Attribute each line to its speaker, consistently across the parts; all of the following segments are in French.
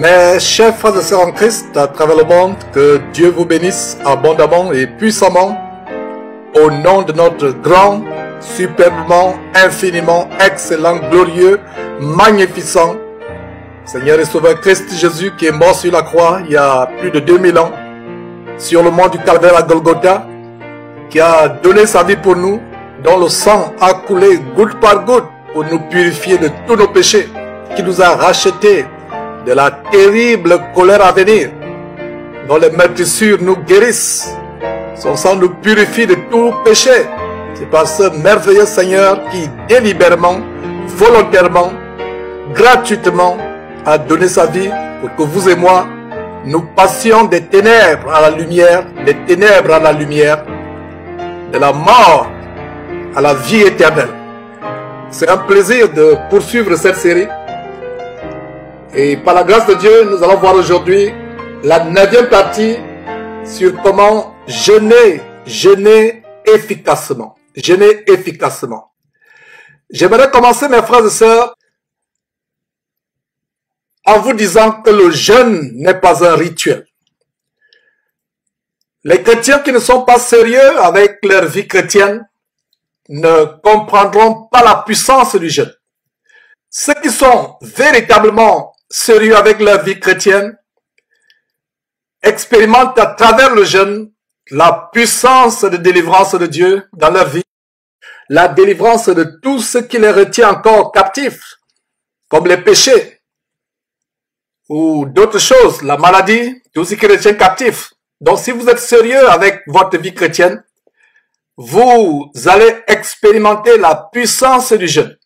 Speaker 1: Mes chers frères et sœurs en Christ à travers le monde, que Dieu vous bénisse abondamment et puissamment au nom de notre grand, superbement, infiniment, excellent, glorieux, magnificent Seigneur et Sauveur Christ Jésus qui est mort sur la croix il y a plus de 2000 ans sur le mont du Calvaire à Golgotha, qui a donné sa vie pour nous, dont le sang a coulé goutte par goutte pour nous purifier de tous nos péchés, qui nous a rachetés de la terrible colère à venir, dont les meurtrissures nous guérissent. Son sang nous purifie de tout péché. C'est par ce merveilleux Seigneur qui délibérément, volontairement, gratuitement a donné sa vie pour que vous et moi, nous passions des ténèbres à la lumière, des ténèbres à la lumière, de la mort à la vie éternelle. C'est un plaisir de poursuivre cette série. Et par la grâce de Dieu, nous allons voir aujourd'hui la 9e partie sur comment jeûner efficacement. Jeûner efficacement. J'aimerais commencer, mes frères et sœurs, en vous disant que le jeûne n'est pas un rituel. Les chrétiens qui ne sont pas sérieux avec leur vie chrétienne ne comprendront pas la puissance du jeûne. Ceux qui sont véritablement sérieux avec leur vie chrétienne expérimentent à travers le jeûne la puissance de délivrance de Dieu dans leur vie, la délivrance de tout ce qui les retient encore captifs, comme les péchés ou d'autres choses, la maladie, tout ce qui les retient captifs. Donc si vous êtes sérieux avec votre vie chrétienne, vous allez expérimenter la puissance du jeûne.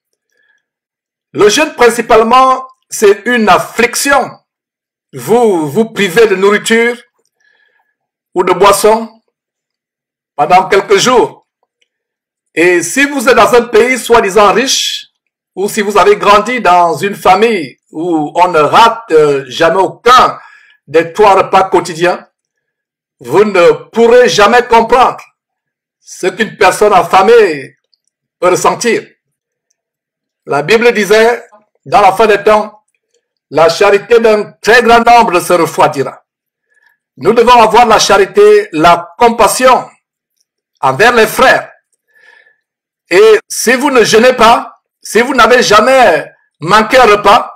Speaker 1: Le jeûne principalement, c'est une affliction. Vous vous privez de nourriture ou de boisson pendant quelques jours. Et si vous êtes dans un pays soi-disant riche, ou si vous avez grandi dans une famille où on ne rate jamais aucun des 3 repas quotidiens, vous ne pourrez jamais comprendre ce qu'une personne affamée peut ressentir. La Bible disait, dans la fin des temps, la charité d'un très grand nombre se refroidira. Nous devons avoir la charité, la compassion envers les frères. Et si vous ne jeûnez pas, si vous n'avez jamais manqué un repas,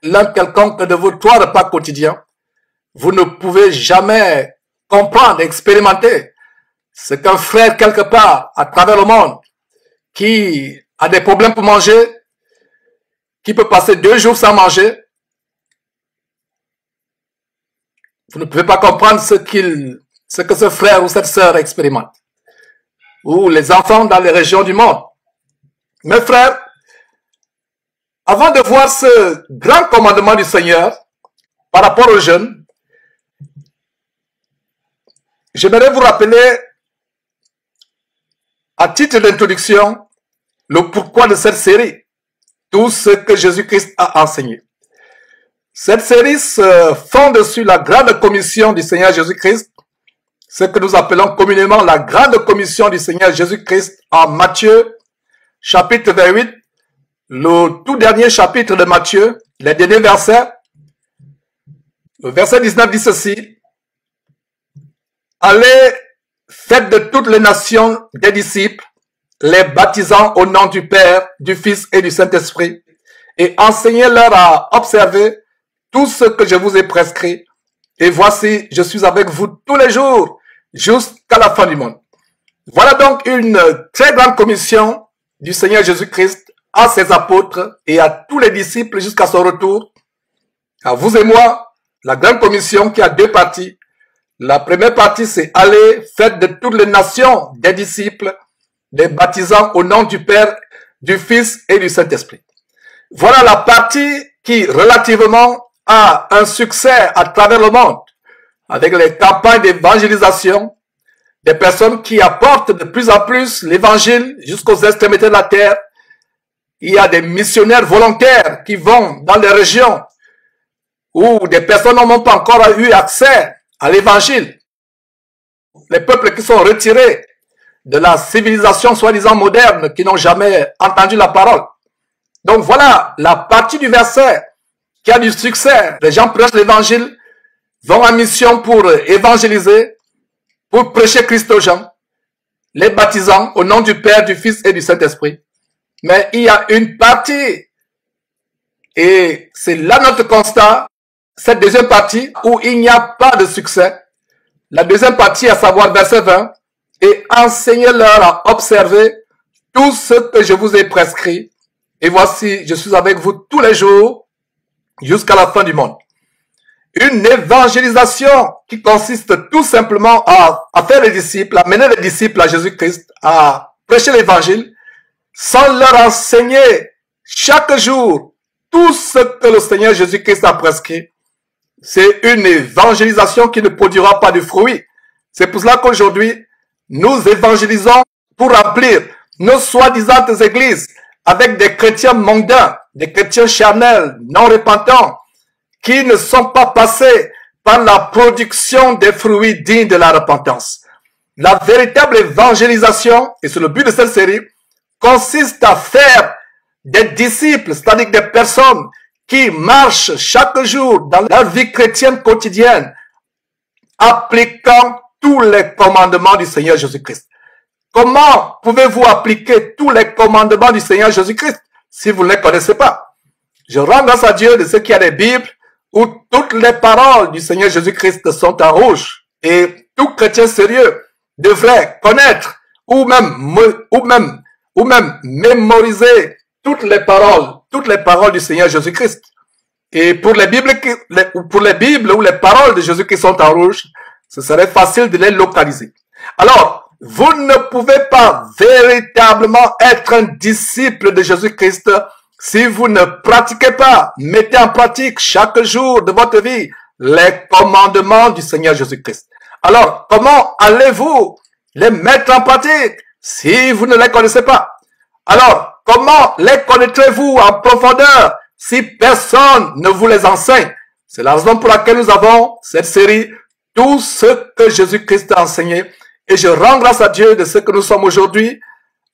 Speaker 1: l'un quelconque de vos 3 repas quotidiens, vous ne pouvez jamais comprendre, expérimenter ce qu'un frère quelque part à travers le monde qui a des problèmes pour manger, qui peut passer 2 jours sans manger, vous ne pouvez pas comprendre ce que ce frère ou cette sœur expérimente. Ou les enfants dans les régions du monde. Mes frères, avant de voir ce grand commandement du Seigneur par rapport au jeûne, j'aimerais vous rappeler, à titre d'introduction, le pourquoi de cette série, tout ce que Jésus-Christ a enseigné. Cette série se fonde sur la grande commission du Seigneur Jésus-Christ, ce que nous appelons communément la grande commission du Seigneur Jésus-Christ en Matthieu, chapitre 28, le tout dernier chapitre de Matthieu, les derniers versets. Le verset 19 dit ceci: Allez, faites de toutes les nations des disciples, les baptisant au nom du Père, du Fils et du Saint-Esprit, et enseignez-leur à observer tout ce que je vous ai prescrit. Et voici, je suis avec vous tous les jours, jusqu'à la fin du monde. Voilà donc une très grande commission du Seigneur Jésus-Christ à ses apôtres et à tous les disciples jusqu'à son retour. À vous et moi, la grande commission qui a 2 parties. La première partie, c'est aller, faites de toutes les nations des disciples, les baptisant au nom du Père, du Fils et du Saint-Esprit. Voilà la partie qui, relativement, a un succès à travers le monde, avec les campagnes d'évangélisation, des personnes qui apportent de plus en plus l'évangile jusqu'aux extrémités de la terre. Il y a des missionnaires volontaires qui vont dans les régions où des personnes n'ont pas encore eu accès à l'évangile. Les peuples qui sont retirés de la civilisation soi-disant moderne, qui n'ont jamais entendu la parole. Donc voilà la partie du verset qui a du succès. Les gens prêchent l'évangile, vont en mission pour évangéliser, pour prêcher Christ aux gens, les baptisant au nom du Père, du Fils et du Saint-Esprit. Mais il y a une partie, et c'est là notre constat, cette deuxième partie où il n'y a pas de succès. La deuxième partie, à savoir verset 20, et enseignez-leur à observer tout ce que je vous ai prescrit. Et voici, je suis avec vous tous les jours jusqu'à la fin du monde. Une évangélisation qui consiste tout simplement à faire les disciples, à mener les disciples à Jésus-Christ, à prêcher l'évangile, sans leur enseigner chaque jour tout ce que le Seigneur Jésus-Christ a prescrit. C'est une évangélisation qui ne produira pas de fruits. C'est pour cela qu'aujourd'hui, nous évangélisons pour remplir nos soi-disant églises avec des chrétiens mondains, des chrétiens charnels, non repentants, qui ne sont pas passés par la production des fruits dignes de la repentance. La véritable évangélisation, et c'est le but de cette série, consiste à faire des disciples, c'est-à-dire des personnes qui marchent chaque jour dans leur vie chrétienne quotidienne, appliquant tous les commandements du Seigneur Jésus-Christ. Comment pouvez-vous appliquer tous les commandements du Seigneur Jésus-Christ si vous ne les connaissez pas? Je rends grâce à Dieu de ce qu'il y a des Bibles où toutes les paroles du Seigneur Jésus-Christ sont en rouge. Et tout chrétien sérieux devrait connaître ou même mémoriser toutes les paroles du Seigneur Jésus-Christ. Et pour les Bibles où les paroles de Jésus-Christ sont en rouge, ce serait facile de les localiser. Alors, vous ne pouvez pas véritablement être un disciple de Jésus-Christ si vous ne pratiquez pas, mettez en pratique chaque jour de votre vie les commandements du Seigneur Jésus-Christ. Alors, comment allez-vous les mettre en pratique si vous ne les connaissez pas? Alors, comment les connaîtrez-vous en profondeur si personne ne vous les enseigne? C'est la raison pour laquelle nous avons cette série, tout ce que Jésus-Christ a enseigné. Et je rends grâce à Dieu de ce que nous sommes aujourd'hui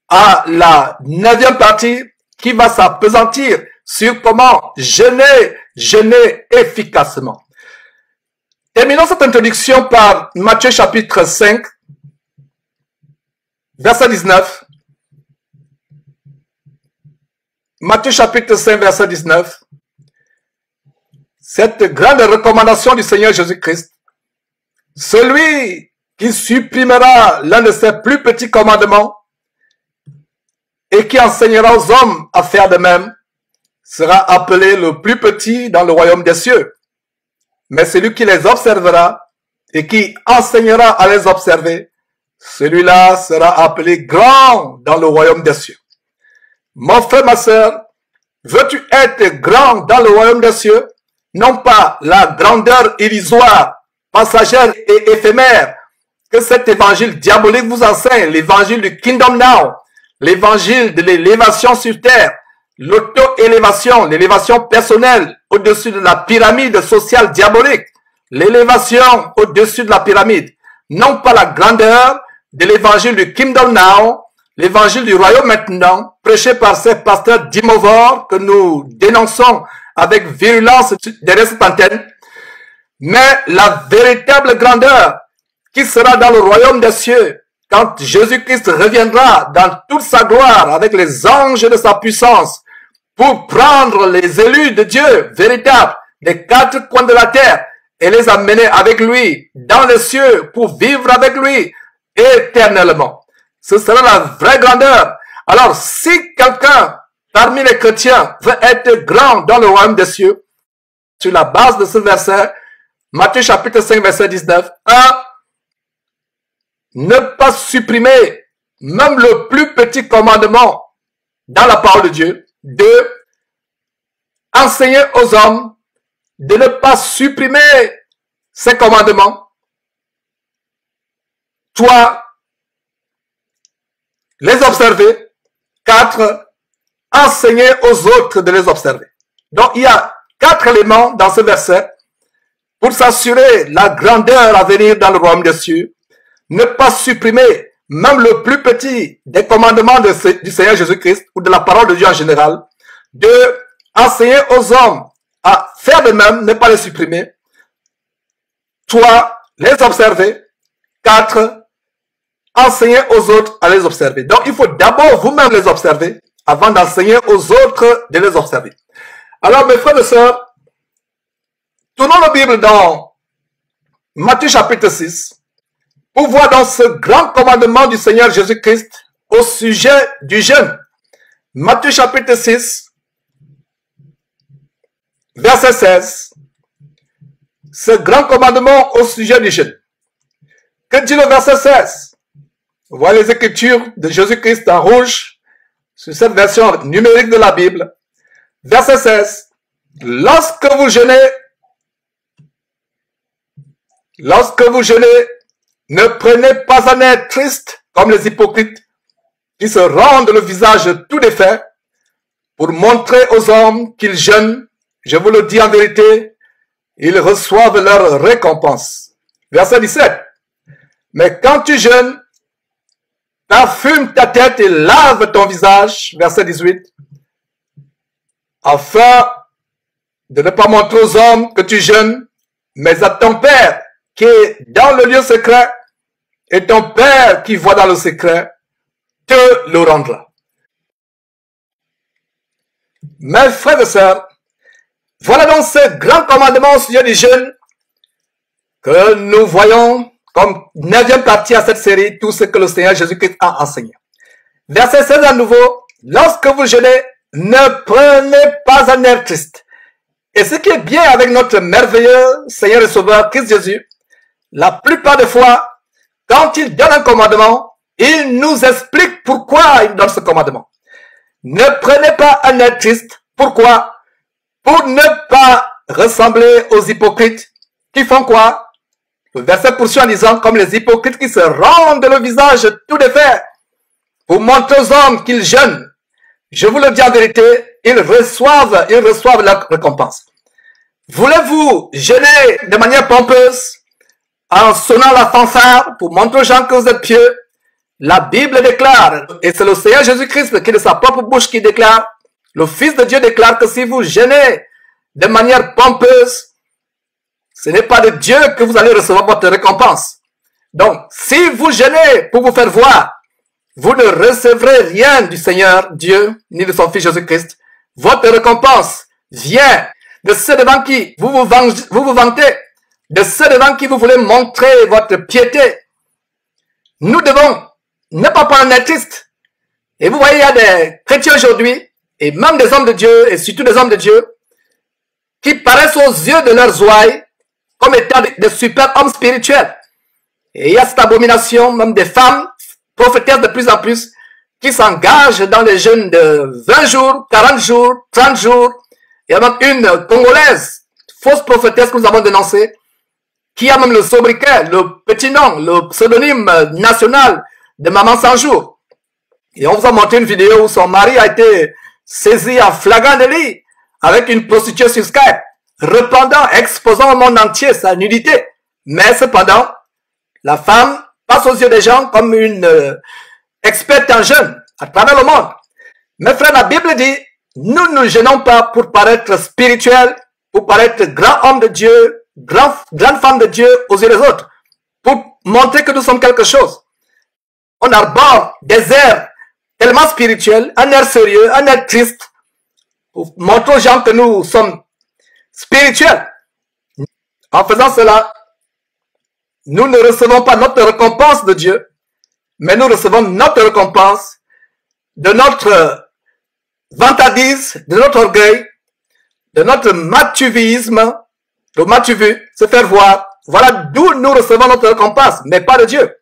Speaker 1: à la 9e partie qui va s'appesantir sur comment jeûner efficacement. Terminons cette introduction par Matthieu chapitre 5, verset 19. Matthieu chapitre 5, verset 19. Cette grande recommandation du Seigneur Jésus-Christ. Celui qui supprimera l'un de ses plus petits commandements et qui enseignera aux hommes à faire de même sera appelé le plus petit dans le royaume des cieux. Mais celui qui les observera et qui enseignera à les observer, celui-là sera appelé grand dans le royaume des cieux. Mon frère, ma sœur, veux-tu être grand dans le royaume des cieux? Non pas la grandeur illusoire, passagère et éphémère que cet évangile diabolique vous enseigne, l'évangile du Kingdom Now, l'évangile de l'élévation sur terre, l'auto-élévation, l'élévation personnelle au-dessus de la pyramide sociale diabolique, l'élévation au-dessus de la pyramide, non pas la grandeur de l'évangile du Kingdom Now, l'évangile du royaume maintenant, prêché par ces pasteurs d'Imovore que nous dénonçons avec virulence derrière cette antenne, mais la véritable grandeur qui sera dans le royaume des cieux, quand Jésus-Christ reviendra dans toute sa gloire avec les anges de sa puissance pour prendre les élus de Dieu véritables des 4 coins de la terre et les amener avec lui dans les cieux pour vivre avec lui éternellement. Ce sera la vraie grandeur. Alors, si quelqu'un parmi les chrétiens veut être grand dans le royaume des cieux, sur la base de ce verset, Matthieu chapitre 5, verset 19, 1. Ne pas supprimer même le plus petit commandement dans la parole de Dieu. 2. Enseigner aux hommes de ne pas supprimer ces commandements. 3. Les observer. 4. Enseigner aux autres de les observer. Donc il y a 4 éléments dans ce verset pour s'assurer la grandeur à venir dans le royaume des cieux. Ne pas supprimer même le plus petit des commandements du Seigneur Jésus-Christ ou de la parole de Dieu en général. 2. Enseigner aux hommes à faire de même, ne pas les supprimer. 3. Les observer. 4. Enseigner aux autres à les observer. Donc, il faut d'abord vous-même les observer avant d'enseigner aux autres de les observer. Alors, mes frères et sœurs, tournons la Bible dans Matthieu chapitre 6 pour voir dans ce grand commandement du Seigneur Jésus-Christ au sujet du jeûne. Matthieu chapitre 6, verset 16. Ce grand commandement au sujet du jeûne. Que dit le verset 16? Voilà les écritures de Jésus-Christ en rouge sur cette version numérique de la Bible. Verset 16. Lorsque vous jeûnez, ne prenez pas un air triste comme les hypocrites qui se rendent le visage tout défait pour montrer aux hommes qu'ils jeûnent. Je vous le dis en vérité, ils reçoivent leur récompense. Verset 17. Mais quand tu jeûnes, parfume ta tête et lave ton visage. Verset 18. Afin de ne pas montrer aux hommes que tu jeûnes, mais à ton Père qui est dans le lieu secret, et ton Père qui voit dans le secret te le rendra. Mes frères et sœurs, voilà donc ce grand commandement au sujet du jeûne que nous voyons comme 9e partie à cette série, tout ce que le Seigneur Jésus-Christ a enseigné. Verset 16 à nouveau, lorsque vous jeûnez, ne prenez pas un air triste. Et ce qui est bien avec notre merveilleux Seigneur et Sauveur Christ Jésus, la plupart des fois, quand il donne un commandement, il nous explique pourquoi il donne ce commandement. Ne prenez pas un air triste. Pourquoi? Pour ne pas ressembler aux hypocrites qui font quoi? Le verset poursuit en disant, comme les hypocrites qui se rendent le visage tout défait pour montrer aux hommes qu'ils jeûnent. Je vous le dis en vérité, ils reçoivent leur récompense. Voulez-vous jeûner de manière pompeuse en sonnant la fanfare pour montrer aux gens que vous êtes pieux? La Bible déclare, et c'est le Seigneur Jésus-Christ qui est de sa propre bouche qui déclare, le Fils de Dieu déclare que si vous jeûnez de manière pompeuse, ce n'est pas de Dieu que vous allez recevoir votre récompense. Donc, si vous jeûnez pour vous faire voir, vous ne recevrez rien du Seigneur Dieu, ni de son Fils Jésus-Christ. Votre récompense vient de ceux devant qui vous vous vantez, de ceux devant qui vous voulez montrer votre piété. Nous devons ne pas prendre un air triste. Et vous voyez, il y a des chrétiens aujourd'hui, et même des hommes de Dieu, et surtout des hommes de Dieu, qui paraissent aux yeux de leurs ouailles comme étant des super hommes spirituels. Et il y a cette abomination, même des femmes prophétesses de plus en plus, qui s'engagent dans les jeûnes de 20 jours, 40 jours, 30 jours. Il y a même une Congolaise, fausse prophétesse que nous avons dénoncée, qui a même le sobriquet, le petit nom, le pseudonyme national de Maman 100 jours. Et on vous a montré une vidéo où son mari a été saisi en flagrant délit avec une prostituée sur Skype, répandant, exposant au monde entier sa nudité. Mais cependant, la femme passe aux yeux des gens comme une experte en jeûne à travers le monde. Mes frères, la Bible dit, nous ne jeûnons pas pour paraître spirituels, pour paraître grand homme de Dieu, grande femme de Dieu aux yeux des autres, pour montrer que nous sommes quelque chose. On arbore des airs tellement spirituels, un air sérieux, un air triste, pour montrer aux gens que nous sommes spirituels. En faisant cela, nous ne recevons pas notre récompense de Dieu, mais nous recevons notre récompense de notre vantardise, de notre orgueil, de notre mathuvisme, le mathuvu, se faire voir. Voilà d'où nous recevons notre récompense, mais pas de Dieu.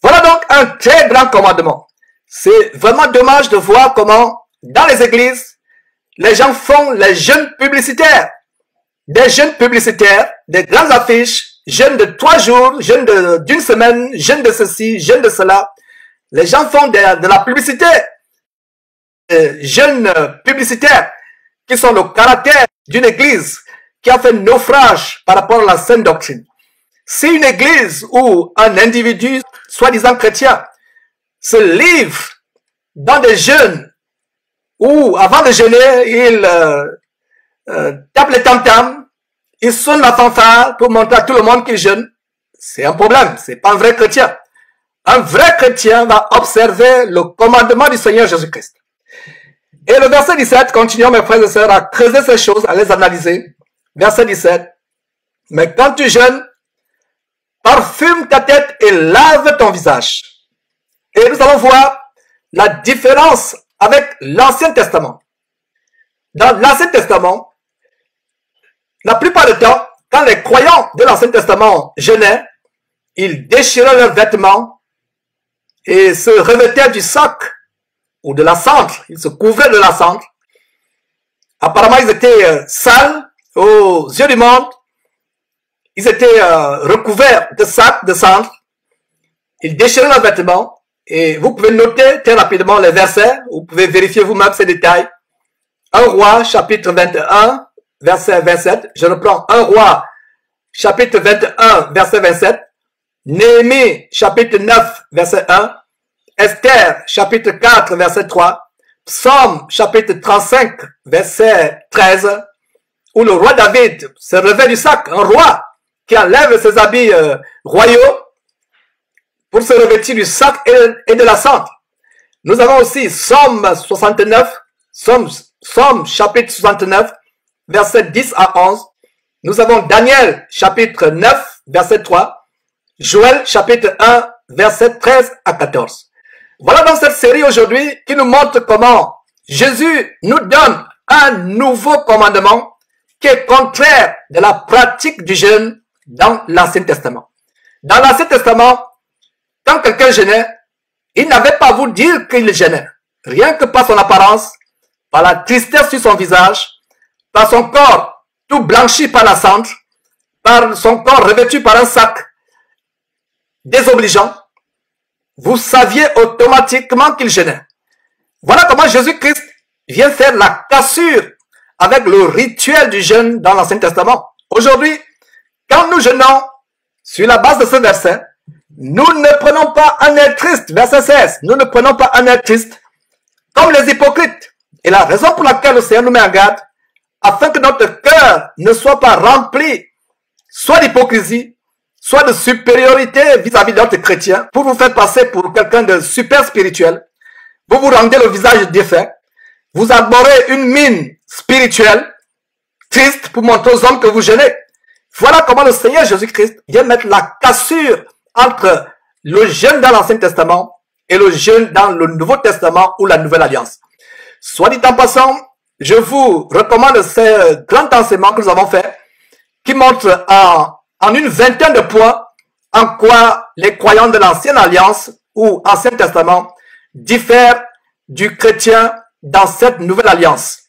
Speaker 1: Voilà donc un très grand commandement. C'est vraiment dommage de voir comment, dans les églises, les gens font les jeûnes publicitaires. Des jeûnes publicitaires, des grandes affiches, jeûne de 3 jours, jeûne d'une semaine, jeûne de ceci, jeûne de cela. Les gens font de la publicité, jeûnes publicitaires, qui sont le caractère d'une église qui a fait naufrage par rapport à la saine doctrine. Si une église ou un individu, soi-disant chrétien, se livre dans des jeûnes où, avant de jeûner, il tapent les tam-tams, ils sonnent la fanfare pour montrer à tout le monde qu'ils jeûnent. C'est un problème, c'est pas un vrai chrétien. Un vrai chrétien va observer le commandement du Seigneur Jésus-Christ. Et le verset 17, continuons mes frères et sœurs à creuser ces choses, à les analyser. Verset 17. Mais quand tu jeûnes, parfume ta tête et lave ton visage. Et nous allons voir la différence avec l'Ancien Testament. Dans l'Ancien Testament, la plupart du temps, quand les croyants de l'Ancien Testament jeûnaient, ils déchiraient leurs vêtements et se revêtaient du sac ou de la cendre. Ils se couvraient de la cendre. Apparemment, ils étaient sales aux yeux du monde. Ils étaient recouverts de sacs, de cendre. Ils déchiraient leurs vêtements. Et vous pouvez noter très rapidement les versets. Vous pouvez vérifier vous-même ces détails. 1 Roi, chapitre 21, verset 27. Je reprends 1 Roi, chapitre 21, verset 27. Néhémie, chapitre 9, verset 1. Esther, chapitre 4, verset 3. Psaume, chapitre 35, verset 13. Où le roi David se revêt du sac. Un roi qui enlève ses habits royaux pour se revêtir du sac et de la cendre. Nous avons aussi Psaume 69, Psaume chapitre 69, verset 10 à 11. Nous avons Daniel chapitre 9, verset 3. Joël chapitre 1, verset 13 à 14. Voilà dans cette série aujourd'hui qui nous montre comment Jésus nous donne un nouveau commandement qui est contraire de la pratique du jeûne dans l'Ancien Testament. Dans l'Ancien Testament, quand quelqu'un jeûnait, il n'avait pas à vous dire qu'il jeûnait. Rien que par son apparence, par la tristesse sur son visage, par son corps tout blanchi par la cendre, par son corps revêtu par un sac désobligeant, vous saviez automatiquement qu'il jeûnait. Voilà comment Jésus-Christ vient faire la cassure avec le rituel du jeûne dans l'Ancien Testament. Aujourd'hui, quand nous jeûnons sur la base de ce verset, nous ne prenons pas un air triste, verset 16, nous ne prenons pas un air triste comme les hypocrites. Et la raison pour laquelle le Seigneur nous met en garde, afin que notre cœur ne soit pas rempli soit d'hypocrisie, soit de supériorité vis-à-vis d'autres chrétiens, pour vous faire passer pour quelqu'un de super spirituel. Vous vous rendez le visage défait, vous arborez une mine spirituelle, triste, pour montrer aux hommes que vous jeûnez. Voilà comment le Seigneur Jésus-Christ vient mettre la cassure entre le jeûne dans l'Ancien Testament et le jeûne dans le Nouveau Testament ou la Nouvelle Alliance. Soit dit en passant, je vous recommande ces grands enseignements que nous avons faits, qui montrent en une vingtaine de points en quoi les croyants de l'Ancienne Alliance ou Ancien Testament diffèrent du chrétien dans cette Nouvelle Alliance.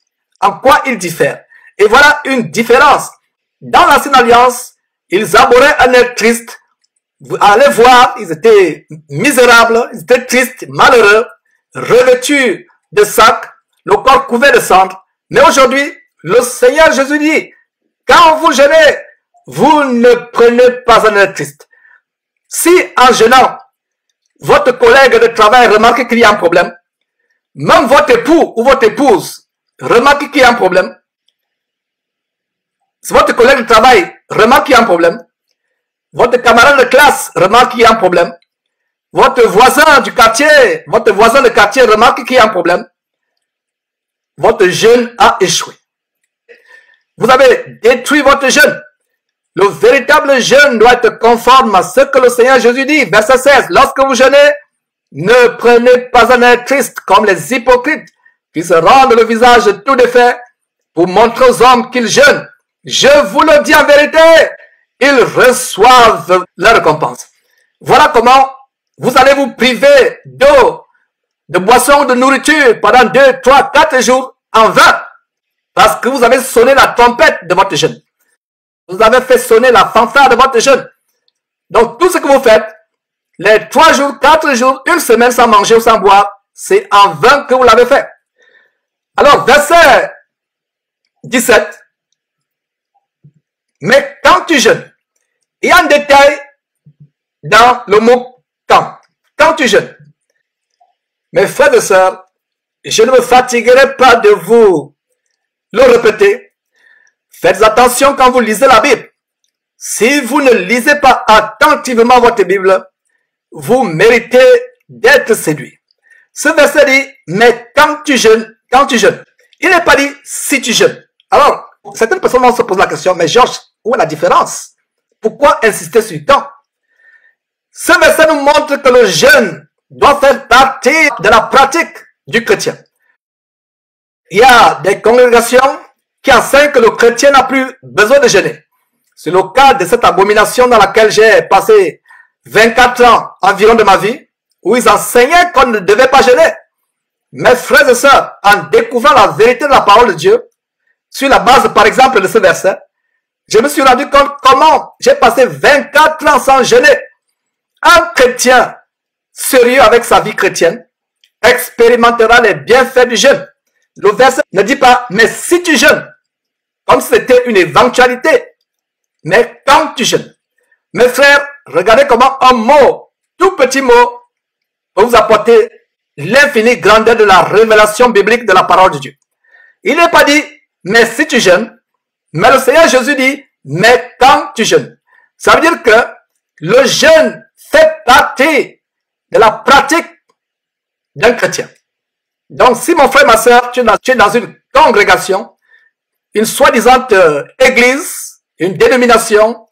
Speaker 1: En quoi ils diffèrent. Et voilà une différence. Dans l'Ancienne Alliance, ils abhorraient un air triste. Vous allez voir, ils étaient misérables, ils étaient tristes, malheureux, revêtus de sacs, le corps couvert de cendres. Mais aujourd'hui, le Seigneur Jésus dit, quand vous jeûnez, vous ne prenez pas un air triste. Si en jeûnant, votre collègue de travail remarque qu'il y a un problème, même votre époux ou votre épouse remarque qu'il y a un problème, si votre collègue de travail remarque qu'il y a un problème, votre camarade de classe remarque qu'il y a un problème, votre voisin du quartier, votre voisin de quartier remarque qu'il y a un problème, votre jeûne a échoué. Vous avez détruit votre jeûne. Le véritable jeûne doit être conforme à ce que le Seigneur Jésus dit, verset 16. Lorsque vous jeûnez, ne prenez pas un air triste comme les hypocrites qui se rendent le visage tout défait pour montrer aux hommes qu'ils jeûnent. Je vous le dis en vérité, ils reçoivent leur récompense. Voilà comment vous allez vous priver d'eau, de boissons, de nourriture pendant 2, 3, 4 jours en vain. Parce que vous avez sonné la trompette de votre jeûne. Vous avez fait sonner la fanfare de votre jeûne. Donc tout ce que vous faites, les 3 jours, 4 jours, 1 semaine sans manger ou sans boire, c'est en vain que vous l'avez fait. Alors, verset 17. Mais quand tu jeûnes, il y a un détail dans le mot quand. Quand tu jeûnes. Mes frères et sœurs, je ne me fatiguerai pas de vous le répéter. Faites attention quand vous lisez la Bible. Si vous ne lisez pas attentivement votre Bible, vous méritez d'être séduit. Ce verset dit, mais quand tu jeûnes, il n'est pas dit si tu jeûnes. Alors, certaines personnes vont se poser la question, mais Georges, où est la différence? Pourquoi insister sur le temps? Ce verset nous montre que le jeûne doit faire partie de la pratique du chrétien. Il y a des congrégations qui enseignent que le chrétien n'a plus besoin de jeûner. C'est le cas de cette abomination dans laquelle j'ai passé 24 ans environ de ma vie, où ils enseignaient qu'on ne devait pas jeûner. Mes frères et sœurs, en découvrant la vérité de la parole de Dieu, sur la base par exemple de ce verset, je me suis rendu compte comment j'ai passé 24 ans sans jeûner. Un chrétien sérieux avec sa vie chrétienne expérimentera les bienfaits du jeûne. Le verset ne dit pas, mais si tu jeûnes, comme si c'était une éventualité, mais quand tu jeûnes. Mes frères, regardez comment un mot, tout petit mot, peut vous apporter l'infinie grandeur de la révélation biblique de la parole de Dieu. Il n'est pas dit, mais si tu jeûnes, mais le Seigneur Jésus dit, mais quand tu jeûnes. Ça veut dire que le jeûne fait partie de la pratique d'un chrétien. Donc, si mon frère, ma soeur, tu es dans une congrégation, une soi-disant église, une dénomination,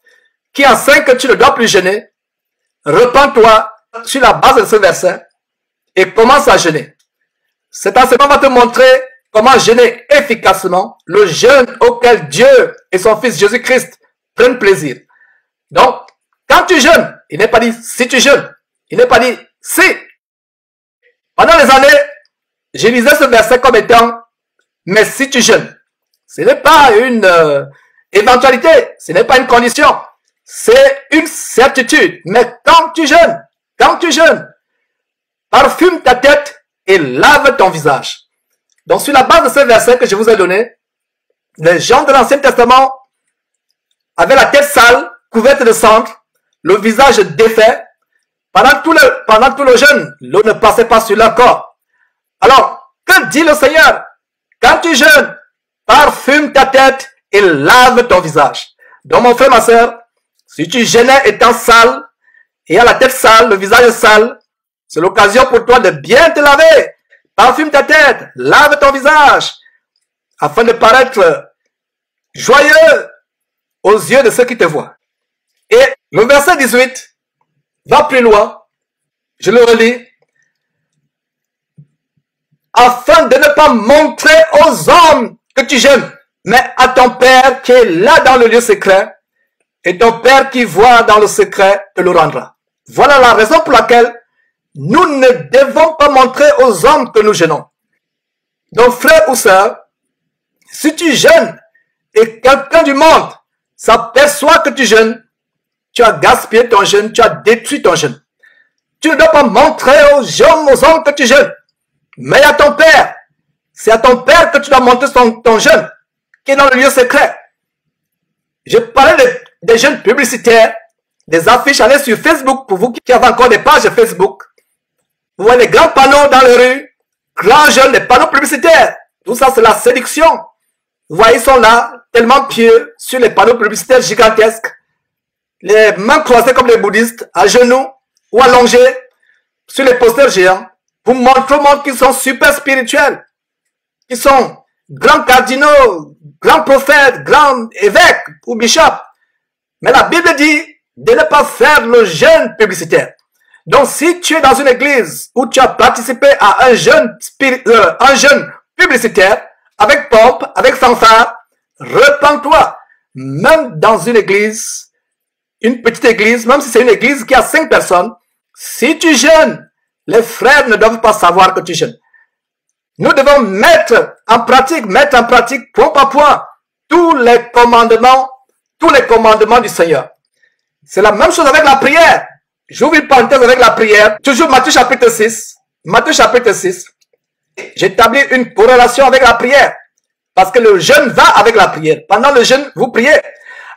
Speaker 1: qui enseigne que tu ne dois plus jeûner, repens-toi sur la base de ce verset et commence à jeûner. Cet enseignement va te montrer comment jeûner efficacement, le jeûne auquel Dieu et son Fils Jésus-Christ prennent plaisir. Donc, quand tu jeûnes, il n'est pas dit si tu jeûnes, il n'est pas dit si. Pendant les années, je lisais ce verset comme étant mais si tu jeûnes. Ce n'est pas une éventualité, ce n'est pas une condition, c'est une certitude. Mais quand tu jeûnes, parfume ta tête et lave ton visage. Donc sur la base de ce verset que je vous ai donné, les gens de l'Ancien Testament avaient la tête sale, couverte de cendres, le visage défait. Pendant tout le jeûne, l'eau ne passait pas sur leur corps. Alors, que dit le Seigneur? Quand tu jeûnes, parfume ta tête et lave ton visage. Donc mon frère, ma soeur, si tu jeûnais étant sale, et à la tête sale, le visage sale, c'est l'occasion pour toi de bien te laver. Parfume ta tête, lave ton visage, afin de paraître joyeux aux yeux de ceux qui te voient. Et le verset 18 va plus loin. Je le relis. Afin de ne pas montrer aux hommes que tu jeûnes, mais à ton Père qui est là dans le lieu secret, et ton Père qui voit dans le secret te le rendra. Voilà la raison pour laquelle nous ne devons pas montrer aux hommes que nous jeûnons. Donc frère ou sœur, si tu jeûnes et quelqu'un du monde s'aperçoit que tu jeûnes, tu as gaspillé ton jeûne, tu as détruit ton jeûne. Tu ne dois pas montrer aux hommes que tu jeûnes, mais à ton Père. C'est à ton Père que tu dois montrer ton jeûne, qui est dans le lieu secret. Je parlais des jeûnes publicitaires, des affiches, allez sur Facebook, pour vous qui avez encore des pages Facebook. Vous voyez les grands panneaux dans les rues, grands jeûnes, des panneaux publicitaires. Tout ça, c'est la séduction. Vous voyez, ils sont là, tellement pieux, sur les panneaux publicitaires gigantesques. Les mains croisées comme les bouddhistes, à genoux ou allongés, sur les posters géants, pour montrer au monde qu'ils sont super spirituels, qu'ils sont grands cardinaux, grands prophètes, grands évêques ou bishops. Mais la Bible dit de ne pas faire le jeûne publicitaire. Donc si tu es dans une église où tu as participé à un jeûne publicitaire, avec pompe, avec fanfare, repens-toi. Même dans une église, une petite église, même si c'est une église qui a 5 personnes, si tu jeûnes, les frères ne doivent pas savoir que tu jeûnes. Nous devons mettre en pratique point par point tous les commandements du Seigneur. C'est la même chose avec la prière. J'ouvre une parenthèse avec la prière. Toujours Matthieu chapitre 6. Matthieu chapitre 6. J'établis une corrélation avec la prière. Parce que le jeûne va avec la prière. Pendant le jeûne, vous priez.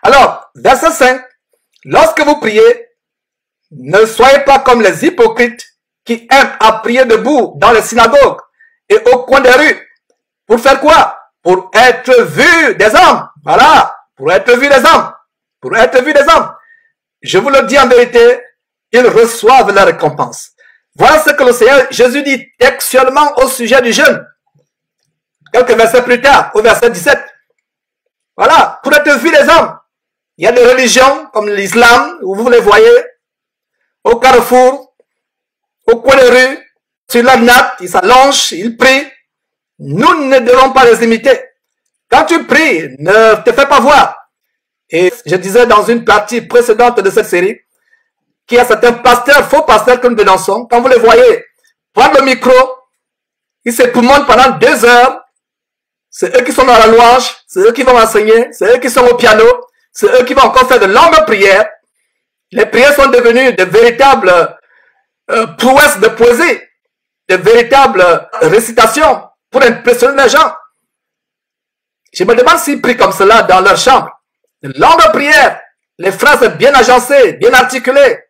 Speaker 1: Alors, verset 5. Lorsque vous priez, ne soyez pas comme les hypocrites qui aiment à prier debout dans les synagogues et au coin des rues. Pour faire quoi? Pour être vus des hommes. Voilà, pour être vu des hommes. Pour être vu des hommes. Je vous le dis en vérité, ils reçoivent la récompense. Voilà ce que le Seigneur Jésus dit textuellement au sujet du jeûne. Quelques versets plus tard, au verset 17. Voilà, pour être vu des hommes. Il y a des religions comme l'islam, où vous les voyez, au carrefour, au coin de rue, sur la natte, ils s'allongent, ils prient. Nous ne devons pas les imiter. Quand tu pries, ne te fais pas voir. Et je disais dans une partie précédente de cette série, qu'il y a certains pasteurs, faux pasteurs que nous dénonçons, quand vous les voyez prendre le micro, ils s'époumonent pendant 2 heures. C'est eux qui sont dans la louange, c'est eux qui vont enseigner, c'est eux qui sont au piano, c'est eux qui vont encore faire de longues prières. Les prières sont devenues de véritables prouesses de poésie, de véritables récitations pour impressionner les gens. Je me demande s'ils prient comme cela dans leur chambre. De longues prières, les phrases bien agencées, bien articulées.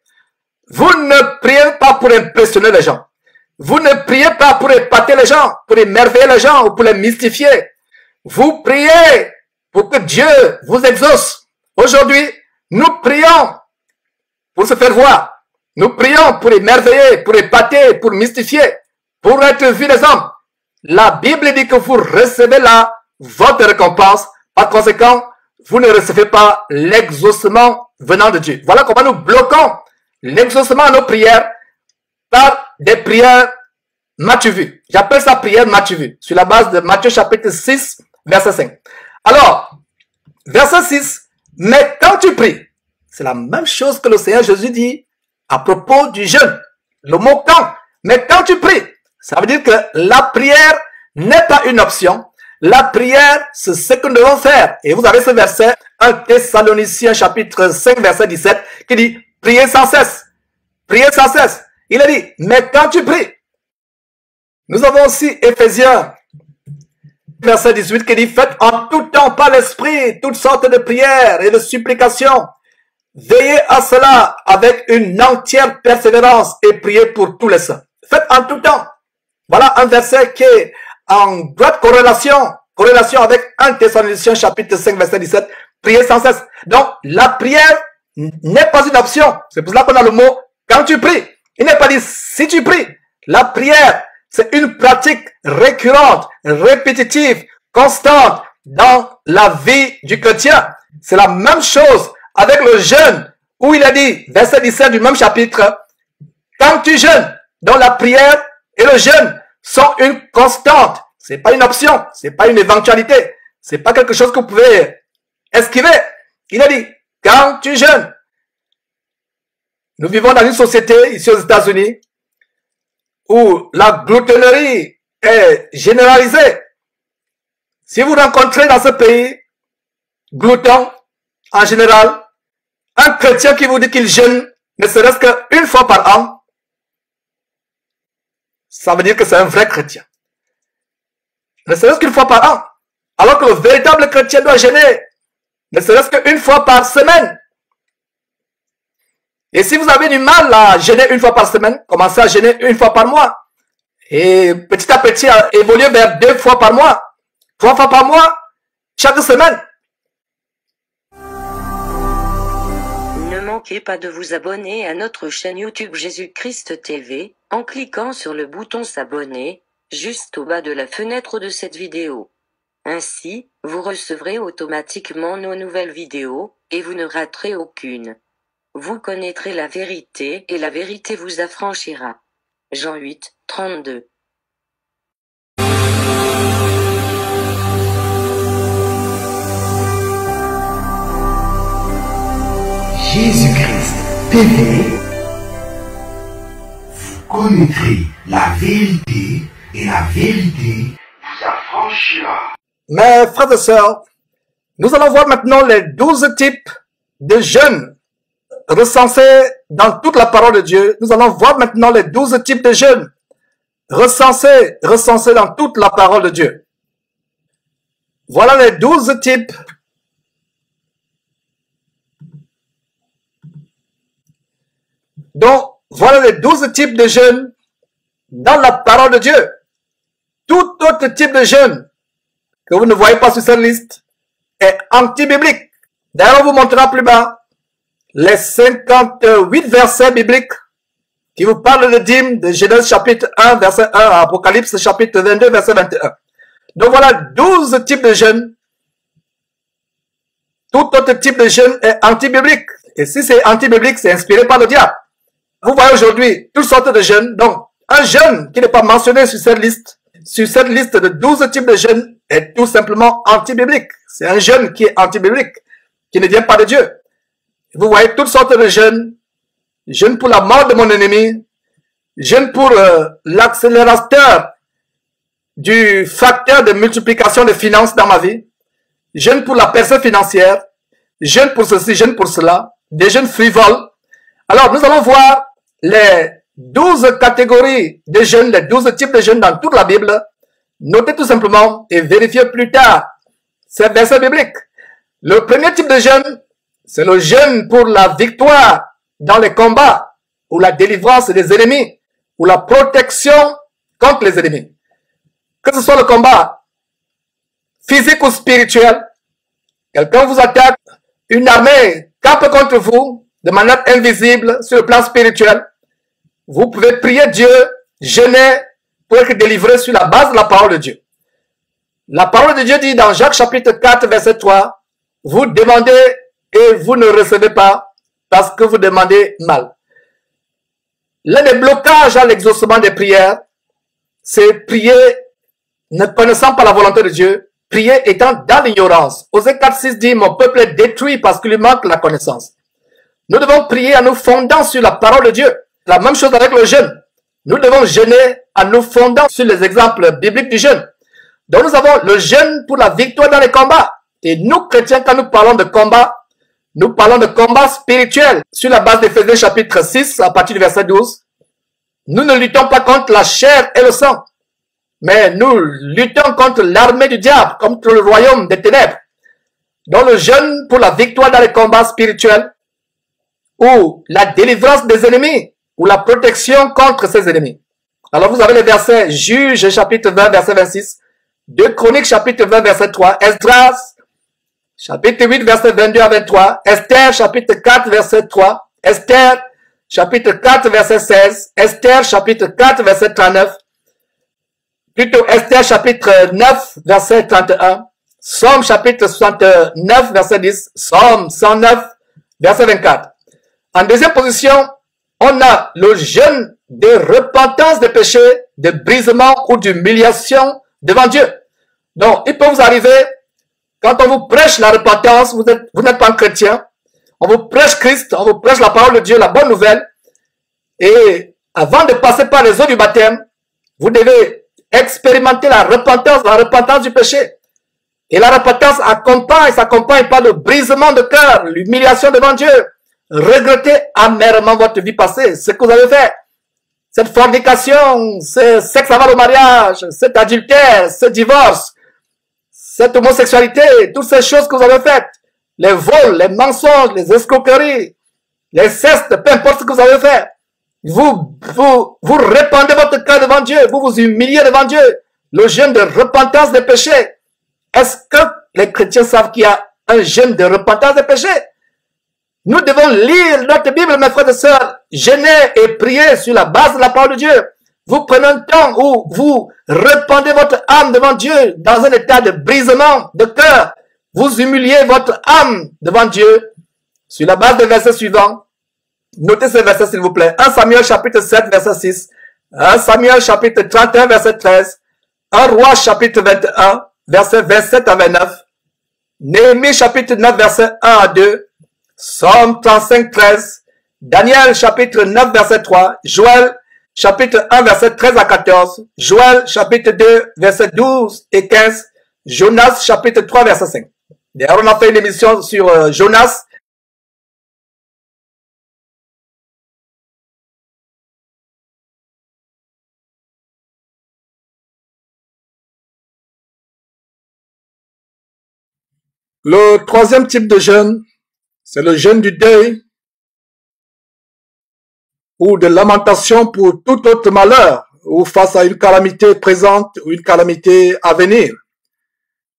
Speaker 1: Vous ne priez pas pour impressionner les gens. Vous ne priez pas pour épater les gens, pour émerveiller les gens ou pour les mystifier. Vous priez pour que Dieu vous exauce. Aujourd'hui, nous prions pour se faire voir. Nous prions pour émerveiller, pour épater, pour mystifier, pour être vus des hommes. La Bible dit que vous recevez là votre récompense. Par conséquent, vous ne recevez pas l'exaucement venant de Dieu. Voilà comment nous bloquons l'exaucement à nos prières par des prières Matthieu vu. J'appelle ça prière Matthieu vu, sur la base de Matthieu chapitre 6, verset 5. Alors, verset 6, mais quand tu pries, c'est la même chose que le Seigneur Jésus dit à propos du jeûne. Le mot quand, mais quand tu pries, ça veut dire que la prière n'est pas une option. La prière, c'est ce que nous devons faire. Et vous avez ce verset, 1 Thessaloniciens chapitre 5, verset 17, qui dit, priez sans cesse. Priez sans cesse. Il a dit, mais quand tu pries. Nous avons aussi Éphésiens, verset 18, qui dit, faites en tout temps par l'esprit toutes sortes de prières et de supplications. Veillez à cela avec une entière persévérance et priez pour tous les saints. Faites en tout temps. Voilà un verset qui est en droite corrélation avec 1 Thessaloniciens chapitre 5 verset 17, priez sans cesse. Donc, la prière n'est pas une option. C'est pour cela qu'on a le mot quand tu pries. Il n'est pas dit si tu pries. La prière, c'est une pratique récurrente, répétitive, constante dans la vie du chrétien. C'est la même chose avec le jeûne, où il a dit, verset 17 du même chapitre, quand tu jeûnes, donc la prière et le jeûne sont une constante. C'est pas une option, c'est pas une éventualité, c'est pas quelque chose que vous pouvez esquiver. Il a dit, quand tu jeûnes, nous vivons dans une société ici aux États-Unis où la gloutonnerie est généralisée. Si vous rencontrez dans ce pays glouton en général, un chrétien qui vous dit qu'il jeûne ne serait-ce qu'une fois par an, ça veut dire que c'est un vrai chrétien. Ne serait-ce qu'une fois par an. Alors que le véritable chrétien doit jeûner, ne serait-ce qu'une fois par semaine. Et si vous avez du mal à jeûner une fois par semaine, commencez à jeûner une fois par mois. Et petit à petit, évoluer vers 2 fois par mois, 3 fois par mois, chaque semaine.
Speaker 2: Ne manquez pas de vous abonner à notre chaîne YouTube Jésus-Christ TV, en cliquant sur le bouton s'abonner, juste au bas de la fenêtre de cette vidéo. Ainsi, vous recevrez automatiquement nos nouvelles vidéos, et vous ne raterez aucune. Vous connaîtrez la vérité et la vérité vous affranchira. Jean 8, 32.
Speaker 3: Jésus-Christ TV, vous connaîtrez la vérité et la vérité vous affranchira.
Speaker 1: Mes frères et sœurs, nous allons voir maintenant les 12 types de jeûnes recensés dans toute la parole de Dieu. Nous allons voir maintenant les 12 types de jeûnes recensés dans toute la parole de Dieu. Voilà les 12 types donc, voilà les 12 types de jeûnes dans la parole de Dieu. Tout autre type de jeûne que vous ne voyez pas sur cette liste est anti-biblique. D'ailleurs, on vous montrera plus bas les 58 versets bibliques qui vous parlent de dîmes de Genèse chapitre 1, verset 1 à Apocalypse chapitre 22, verset 21. Donc voilà 12 types de jeûnes. Tout autre type de jeûne est anti-biblique. Et si c'est anti-biblique, c'est inspiré par le diable. Vous voyez aujourd'hui toutes sortes de jeûnes. Donc, un jeûne qui n'est pas mentionné sur cette liste de 12 types de jeûnes est tout simplement anti-biblique. C'est un jeûne qui est anti-biblique, qui ne vient pas de Dieu. Vous voyez toutes sortes de jeûnes. Jeûne pour la mort de mon ennemi. Jeûne pour l'accélérateur du facteur de multiplication des finances dans ma vie. Jeûne pour la personne financière. Jeûne pour ceci, jeûne pour cela. Des jeûnes frivoles. Alors, nous allons voir les 12 catégories de jeûnes, les 12 types de jeûnes dans toute la Bible. Notez tout simplement et vérifiez plus tard ces versets bibliques. Le premier type de jeûne, c'est le jeûne pour la victoire dans les combats, ou la délivrance des ennemis, ou la protection contre les ennemis. Que ce soit le combat physique ou spirituel, quelqu'un vous attaque, une armée campe contre vous de manière invisible sur le plan spirituel. Vous pouvez prier Dieu, jeûner pour être délivré sur la base de la parole de Dieu. La parole de Dieu dit dans Jacques chapitre 4 verset 3, vous demandez et vous ne recevez pas parce que vous demandez mal. L'un des blocages à l'exaucement des prières, c'est prier ne connaissant pas la volonté de Dieu, prier étant dans l'ignorance. Osée 4.6 dit, mon peuple est détruit parce qu'il lui manque la connaissance. Nous devons prier en nous fondant sur la parole de Dieu. La même chose avec le jeûne. Nous devons jeûner en nous fondant sur les exemples bibliques du jeûne. Donc nous avons le jeûne pour la victoire dans les combats. Et nous, chrétiens, quand nous parlons de combat, nous parlons de combat spirituel. Sur la base d'Éphésiens chapitre 6, à partir du verset 12, nous ne luttons pas contre la chair et le sang, mais nous luttons contre l'armée du diable, contre le royaume des ténèbres. Donc le jeûne pour la victoire dans les combats spirituels, ou la délivrance des ennemis, ou la protection contre ses ennemis. Alors vous avez les versets Juges chapitre 20, verset 26, 2 Chroniques chapitre 20, verset 3, Esdras chapitre 8, verset 22 à 23, Esther chapitre 4, verset 3, Esther chapitre 4, verset 16, Esther chapitre 4, verset 39, plutôt Esther chapitre 9, verset 31, Somme chapitre 69, verset 10, Somme 109, verset 24. En deuxième position, on a le jeûne de repentance des péchés, de brisement ou d'humiliation devant Dieu. Donc, il peut vous arriver, quand on vous prêche la repentance, vous n'êtes pas un chrétien, on vous prêche Christ, on vous prêche la parole de Dieu, la bonne nouvelle, et avant de passer par les eaux du baptême, vous devez expérimenter la repentance du péché. Et la repentance s'accompagne par le brisement de cœur, l'humiliation devant Dieu. Regrettez amèrement votre vie passée, ce que vous avez fait. Cette fornication, ce sexe avant le mariage, cet adultère, ce divorce, cette homosexualité, toutes ces choses que vous avez faites. Les vols, les mensonges, les escroqueries, les cestes, peu importe ce que vous avez fait. Vous répandez votre cœur devant Dieu, vous vous humiliez devant Dieu. Le jeûne de repentance des péchés. Est-ce que les chrétiens savent qu'il y a un jeûne de repentance des péchés? Nous devons lire notre Bible, mes frères et sœurs, jeûner et prier sur la base de la parole de Dieu. Vous prenez un temps où vous répandez votre âme devant Dieu dans un état de brisement de cœur. Vous humiliez votre âme devant Dieu sur la base des versets suivants. Notez ces versets s'il vous plaît. 1 Samuel chapitre 7 verset 6. 1 Samuel chapitre 31 verset 13. 1 Roi chapitre 21 verset 27 à 29. Néhémie chapitre 9 verset 1 à 2. Somme 35 13. Daniel chapitre 9 verset 3. Joël chapitre 1 verset 13 à 14. Joël chapitre 2 verset 12 et 15. Jonas chapitre 3 verset 5. D'ailleurs, on a fait une émission sur Jonas. Le troisième type de jeûne, c'est le jeûne du deuil ou de lamentation pour tout autre malheur ou face à une calamité présente ou une calamité à venir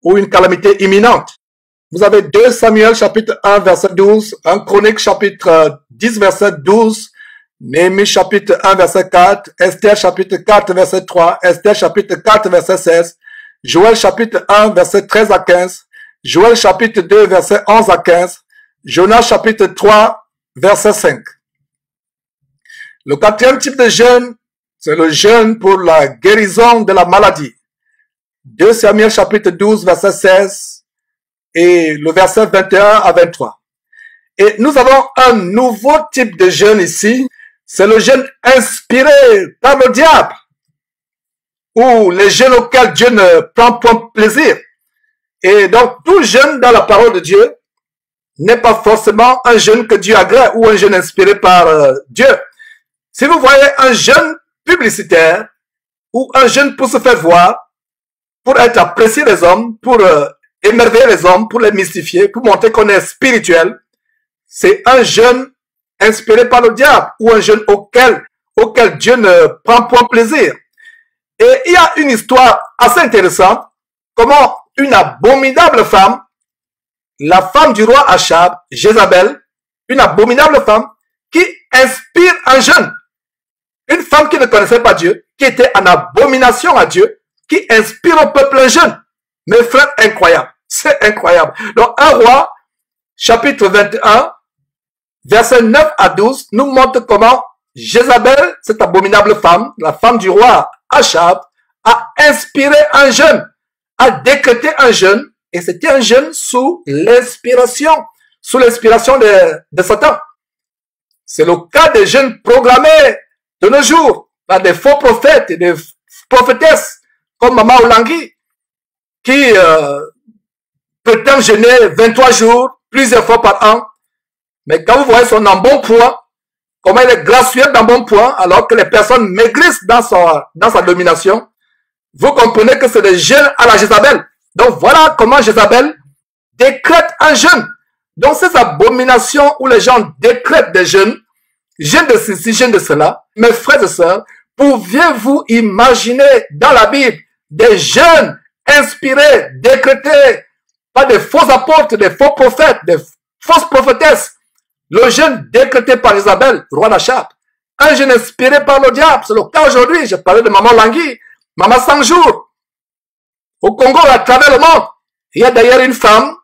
Speaker 1: ou une calamité imminente. Vous avez 2 Samuel chapitre 1 verset 12, 1 Chronique chapitre 10 verset 12, Néhémie chapitre 1 verset 4, Esther chapitre 4 verset 3, Esther chapitre 4 verset 16, Joël chapitre 1 verset 13 à 15, Joël chapitre 2 verset 11 à 15, Jonas chapitre 3 verset 5. Le 4e type de jeûne, c'est le jeûne pour la guérison de la maladie. 2 Samuel chapitre 12 verset 16 et le verset 21 à 23. Et nous avons un nouveau type de jeûne ici, c'est le jeûne inspiré par le diable, ou les jeûnes auxquels Dieu ne prend point plaisir. Et donc, tout jeûne dans la parole de Dieu n'est pas forcément un jeûne que Dieu agrée ou un jeûne inspiré par Dieu. Si vous voyez un jeûne publicitaire ou un jeûne pour se faire voir, pour être apprécié des hommes, pour émerveiller les hommes, pour les mystifier, pour montrer qu'on est spirituel, c'est un jeûne inspiré par le diable ou un jeûne auquel Dieu ne prend point plaisir. Et il y a une histoire assez intéressante, comment une abominable femme, la femme du roi Achab, Jézabel, une abominable femme qui inspire un jeûne. Une femme qui ne connaissait pas Dieu, qui était en abomination à Dieu, qui inspire au peuple un jeûne. Mes frères, incroyable. C'est incroyable. Donc, 1 Roi, chapitre 21, versets 9 à 12, nous montre comment Jézabel, cette abominable femme, la femme du roi Achab, a inspiré un jeûne, a décrété un jeûne, et c'était un jeûne sous l'inspiration de Satan. C'est le cas des jeûnes programmés de nos jours par des faux prophètes et des prophétesses comme Maman Olangi qui prétendent jeûner 23 jours, plusieurs fois par an. Mais quand vous voyez son embonpoint, comment il est gracieux d'embonpoint, alors que les personnes maigrissent dans sa domination, vous comprenez que c'est des jeûnes à la Jézabel. Donc voilà comment Jézabel décrète un jeûne. Donc ces abominations où les gens décrètent des jeûnes, jeûne de ceci, jeûne de cela, mes frères et sœurs, pouviez-vous imaginer dans la Bible des jeûnes inspirés, décrétés par des faux apôtres, des faux prophètes, des fausses prophétesses? Le jeûne décrété par Isabelle, roi d'Achab. Un jeûne inspiré par le diable. C'est le cas aujourd'hui. J'ai parlé de Maman Langui, Maman 100 jours. Au Congo, à travers le monde. Il y a d'ailleurs une femme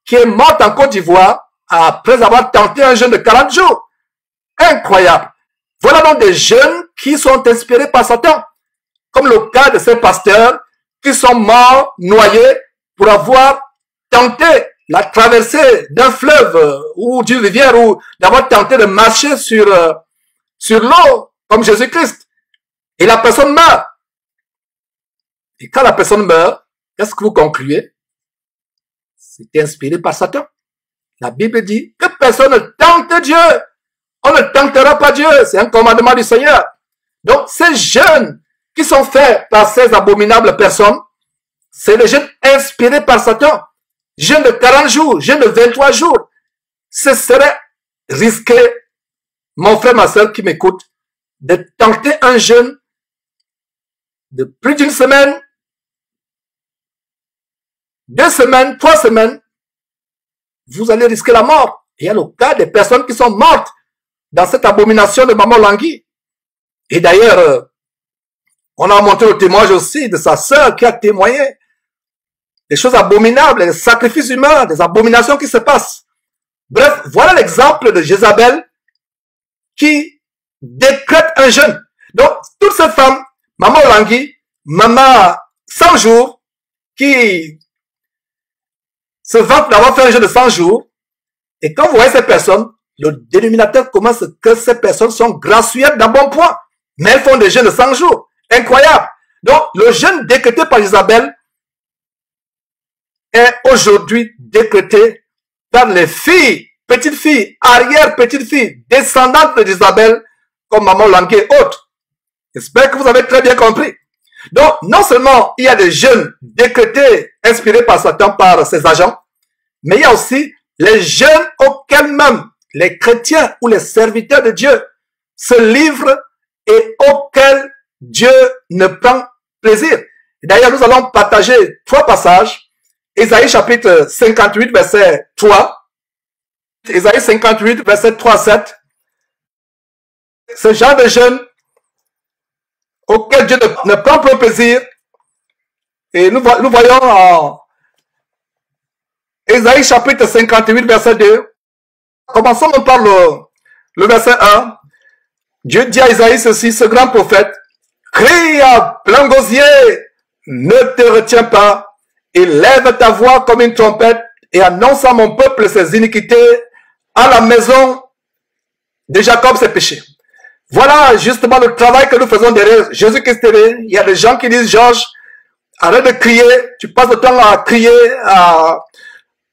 Speaker 1: qui est morte en Côte d'Ivoire après avoir tenté un jeûne de 40 jours. Incroyable. Voilà donc des jeûnes qui sont inspirés par Satan. Comme le cas de ces pasteurs qui sont morts, noyés, pour avoir tenté la traversée d'un fleuve ou d'une rivière ou d'avoir tenté de marcher sur l'eau comme Jésus-Christ. Et la personne meurt. Et quand la personne meurt, qu'est-ce que vous concluez? C'est inspiré par Satan. La Bible dit que personne ne tente Dieu. On ne tentera pas Dieu. C'est un commandement du Seigneur. Donc ces jeûnes qui sont faits par ces abominables personnes, c'est des jeûnes inspirés par Satan. Jeûne de 40 jours, jeûne de 23 jours. Ce serait risqué, mon frère, ma soeur qui m'écoute, de tenter un jeûne de plus d'une semaine, 2 semaines, 3 semaines. Vous allez risquer la mort. Il y a le cas des personnes qui sont mortes dans cette abomination de Maman Langui. Et d'ailleurs, on a montré le témoignage aussi de sa sœur qui a témoigné des choses abominables, des sacrifices humains, des abominations qui se passent. Bref, voilà l'exemple de Jézabel qui décrète un jeûne. Donc, toutes ces femmes, Maman Langui, Maman 100 jours, qui se vantent d'avoir fait un jeûne de 100 jours, et quand vous voyez ces personnes, le dénominateur commence que ces personnes sont gracieuses d'un bon point, mais elles font des jeûnes de 100 jours. Incroyable. Donc, le jeûne décrété par Isabelle est aujourd'hui décrété par les filles, petites filles, arrière-petites filles, descendantes d'Isabelle, comme Maman Langui et autres. J'espère que vous avez très bien compris. Donc, non seulement il y a des jeûnes décrétés, inspirés par Satan, par ses agents, mais il y a aussi les jeûnes auxquels même les chrétiens ou les serviteurs de Dieu se livrent et auxquels Dieu ne prend plaisir. D'ailleurs, nous allons partager 3 passages Isaïe chapitre 58, verset 3. Isaïe 58, verset 3 à 7. Ce genre de jeûne auquel Dieu ne prend pas plaisir. Et nous voyons en Isaïe chapitre 58, verset 2. Commençons par le verset 1. Dieu dit à Isaïe ceci, ce grand prophète, crie à plein gosier, ne te retiens pas, élève ta voix comme une trompette et annonce à mon peuple ses iniquités, à la maison de Jacob ses péchés. Voilà justement le travail que nous faisons derrière Jésus-Christ TV. Il y a des gens qui disent, Georges, arrête de crier, tu passes le temps à crier, à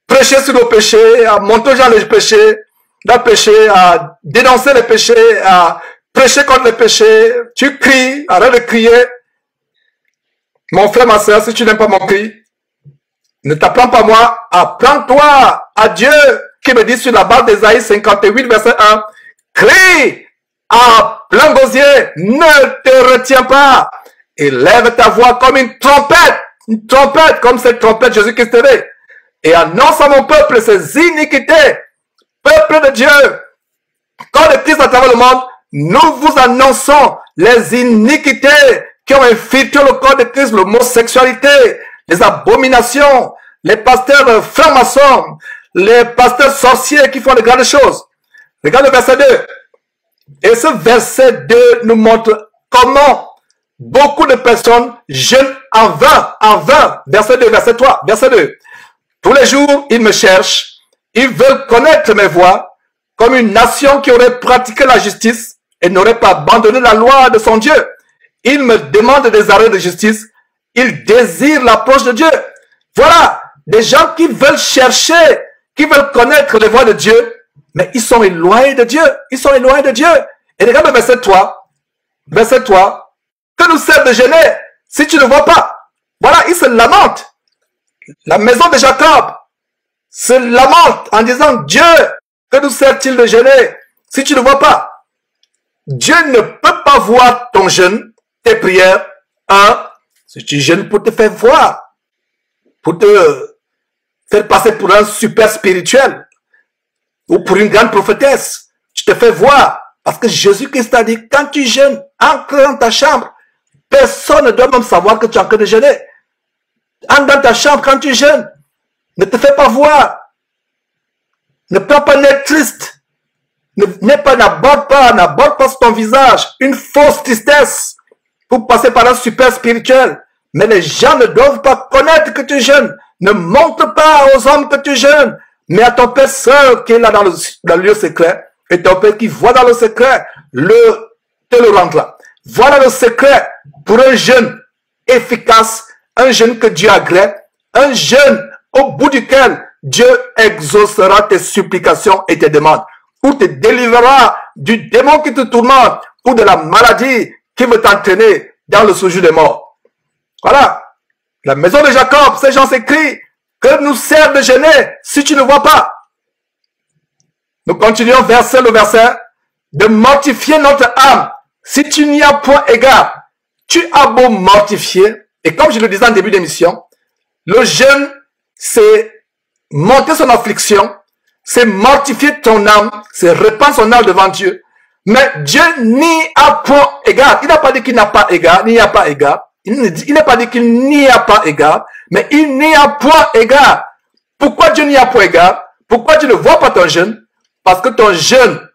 Speaker 1: prêcher sur nos péchés, à montrer aux gens les péchés, à dénoncer les péchés, à prêcher contre les péchés. Tu cries, arrête de crier. Mon frère, ma soeur, si tu n'aimes pas mon cri, ne t'apprends pas moi, apprends-toi à Dieu qui me dit sur la base d'Ésaïe 58, verset 1, crie à plein gosier, ne te retiens pas, élève ta voix comme une trompette comme cette trompette Jésus-Christ TV, et annonce à mon peuple ses iniquités. Peuple de Dieu, corps de Christ à travers le monde, nous vous annonçons les iniquités qui ont infiltré le corps de Christ, l'homosexualité, les abominations, les pasteurs francs-maçons, les pasteurs sorciers qui font de grandes choses. Regarde le verset 2. Et ce verset 2 nous montre comment beaucoup de personnes jeûnent en vain. Verset 2, verset 3, verset 2. Tous les jours, ils me cherchent, ils veulent connaître mes voies, comme une nation qui aurait pratiqué la justice et n'aurait pas abandonné la loi de son Dieu. Ils me demandent des arrêts de justice, ils désirent l'approche de Dieu. Voilà, des gens qui veulent chercher, qui veulent connaître les voies de Dieu, mais ils sont éloignés de Dieu. Ils sont éloignés de Dieu. Et regarde le verset 3. Verset 3. Que nous sert de jeûner si tu ne vois pas? Voilà, ils se lamentent. La maison de Jacob se lamente en disant, Dieu, que nous sert-il de jeûner si tu ne vois pas? Dieu ne peut pas voir ton jeûne, tes prières. Si tu jeûnes pour te faire voir, pour te faire passer pour un super spirituel ou pour une grande prophétesse, tu te fais voir. Parce que Jésus-Christ a dit, quand tu jeûnes, entre dans ta chambre, personne ne doit même savoir que tu es en train de jeûner. Entre dans ta chambre quand tu jeûnes, ne te fais pas voir. Ne prends pas l'air triste. N'aborde pas sur ton visage une fausse tristesse pour passer par un super spirituel. Mais les gens ne doivent pas connaître que tu jeûnes. Ne montre pas aux hommes que tu jeûnes, mais à ton Père seul qui est là dans le lieu secret. Et ton Père qui voit dans le secret, te le rendra. Voilà le secret pour un jeûne efficace, un jeûne que Dieu agrée, un jeûne au bout duquel Dieu exaucera tes supplications et tes demandes, ou te délivrera du démon qui te tourmente, ou de la maladie qui veut t'entraîner dans le séjour des morts. Voilà. La maison de Jacob, ces gens s'écrient, que nous sert de jeûner si tu ne vois pas. Nous continuons verset le verset, de mortifier notre âme. Si tu n'y as point égard, tu as beau mortifier, et comme je le disais en début d'émission, le jeûne, c'est monter son affliction, c'est mortifier ton âme, c'est répandre son âme devant Dieu. Mais Dieu n'y a point égard. Il n'a pas dit qu'il n'a pas égard, il n'y a pas égard. Il n'a pas dit qu'il n'y a pas égard, mais il n'y a point égard. Pourquoi Dieu n'y a point égard? Pourquoi Dieu ne voit pas ton jeûne? Parce que ton jeûne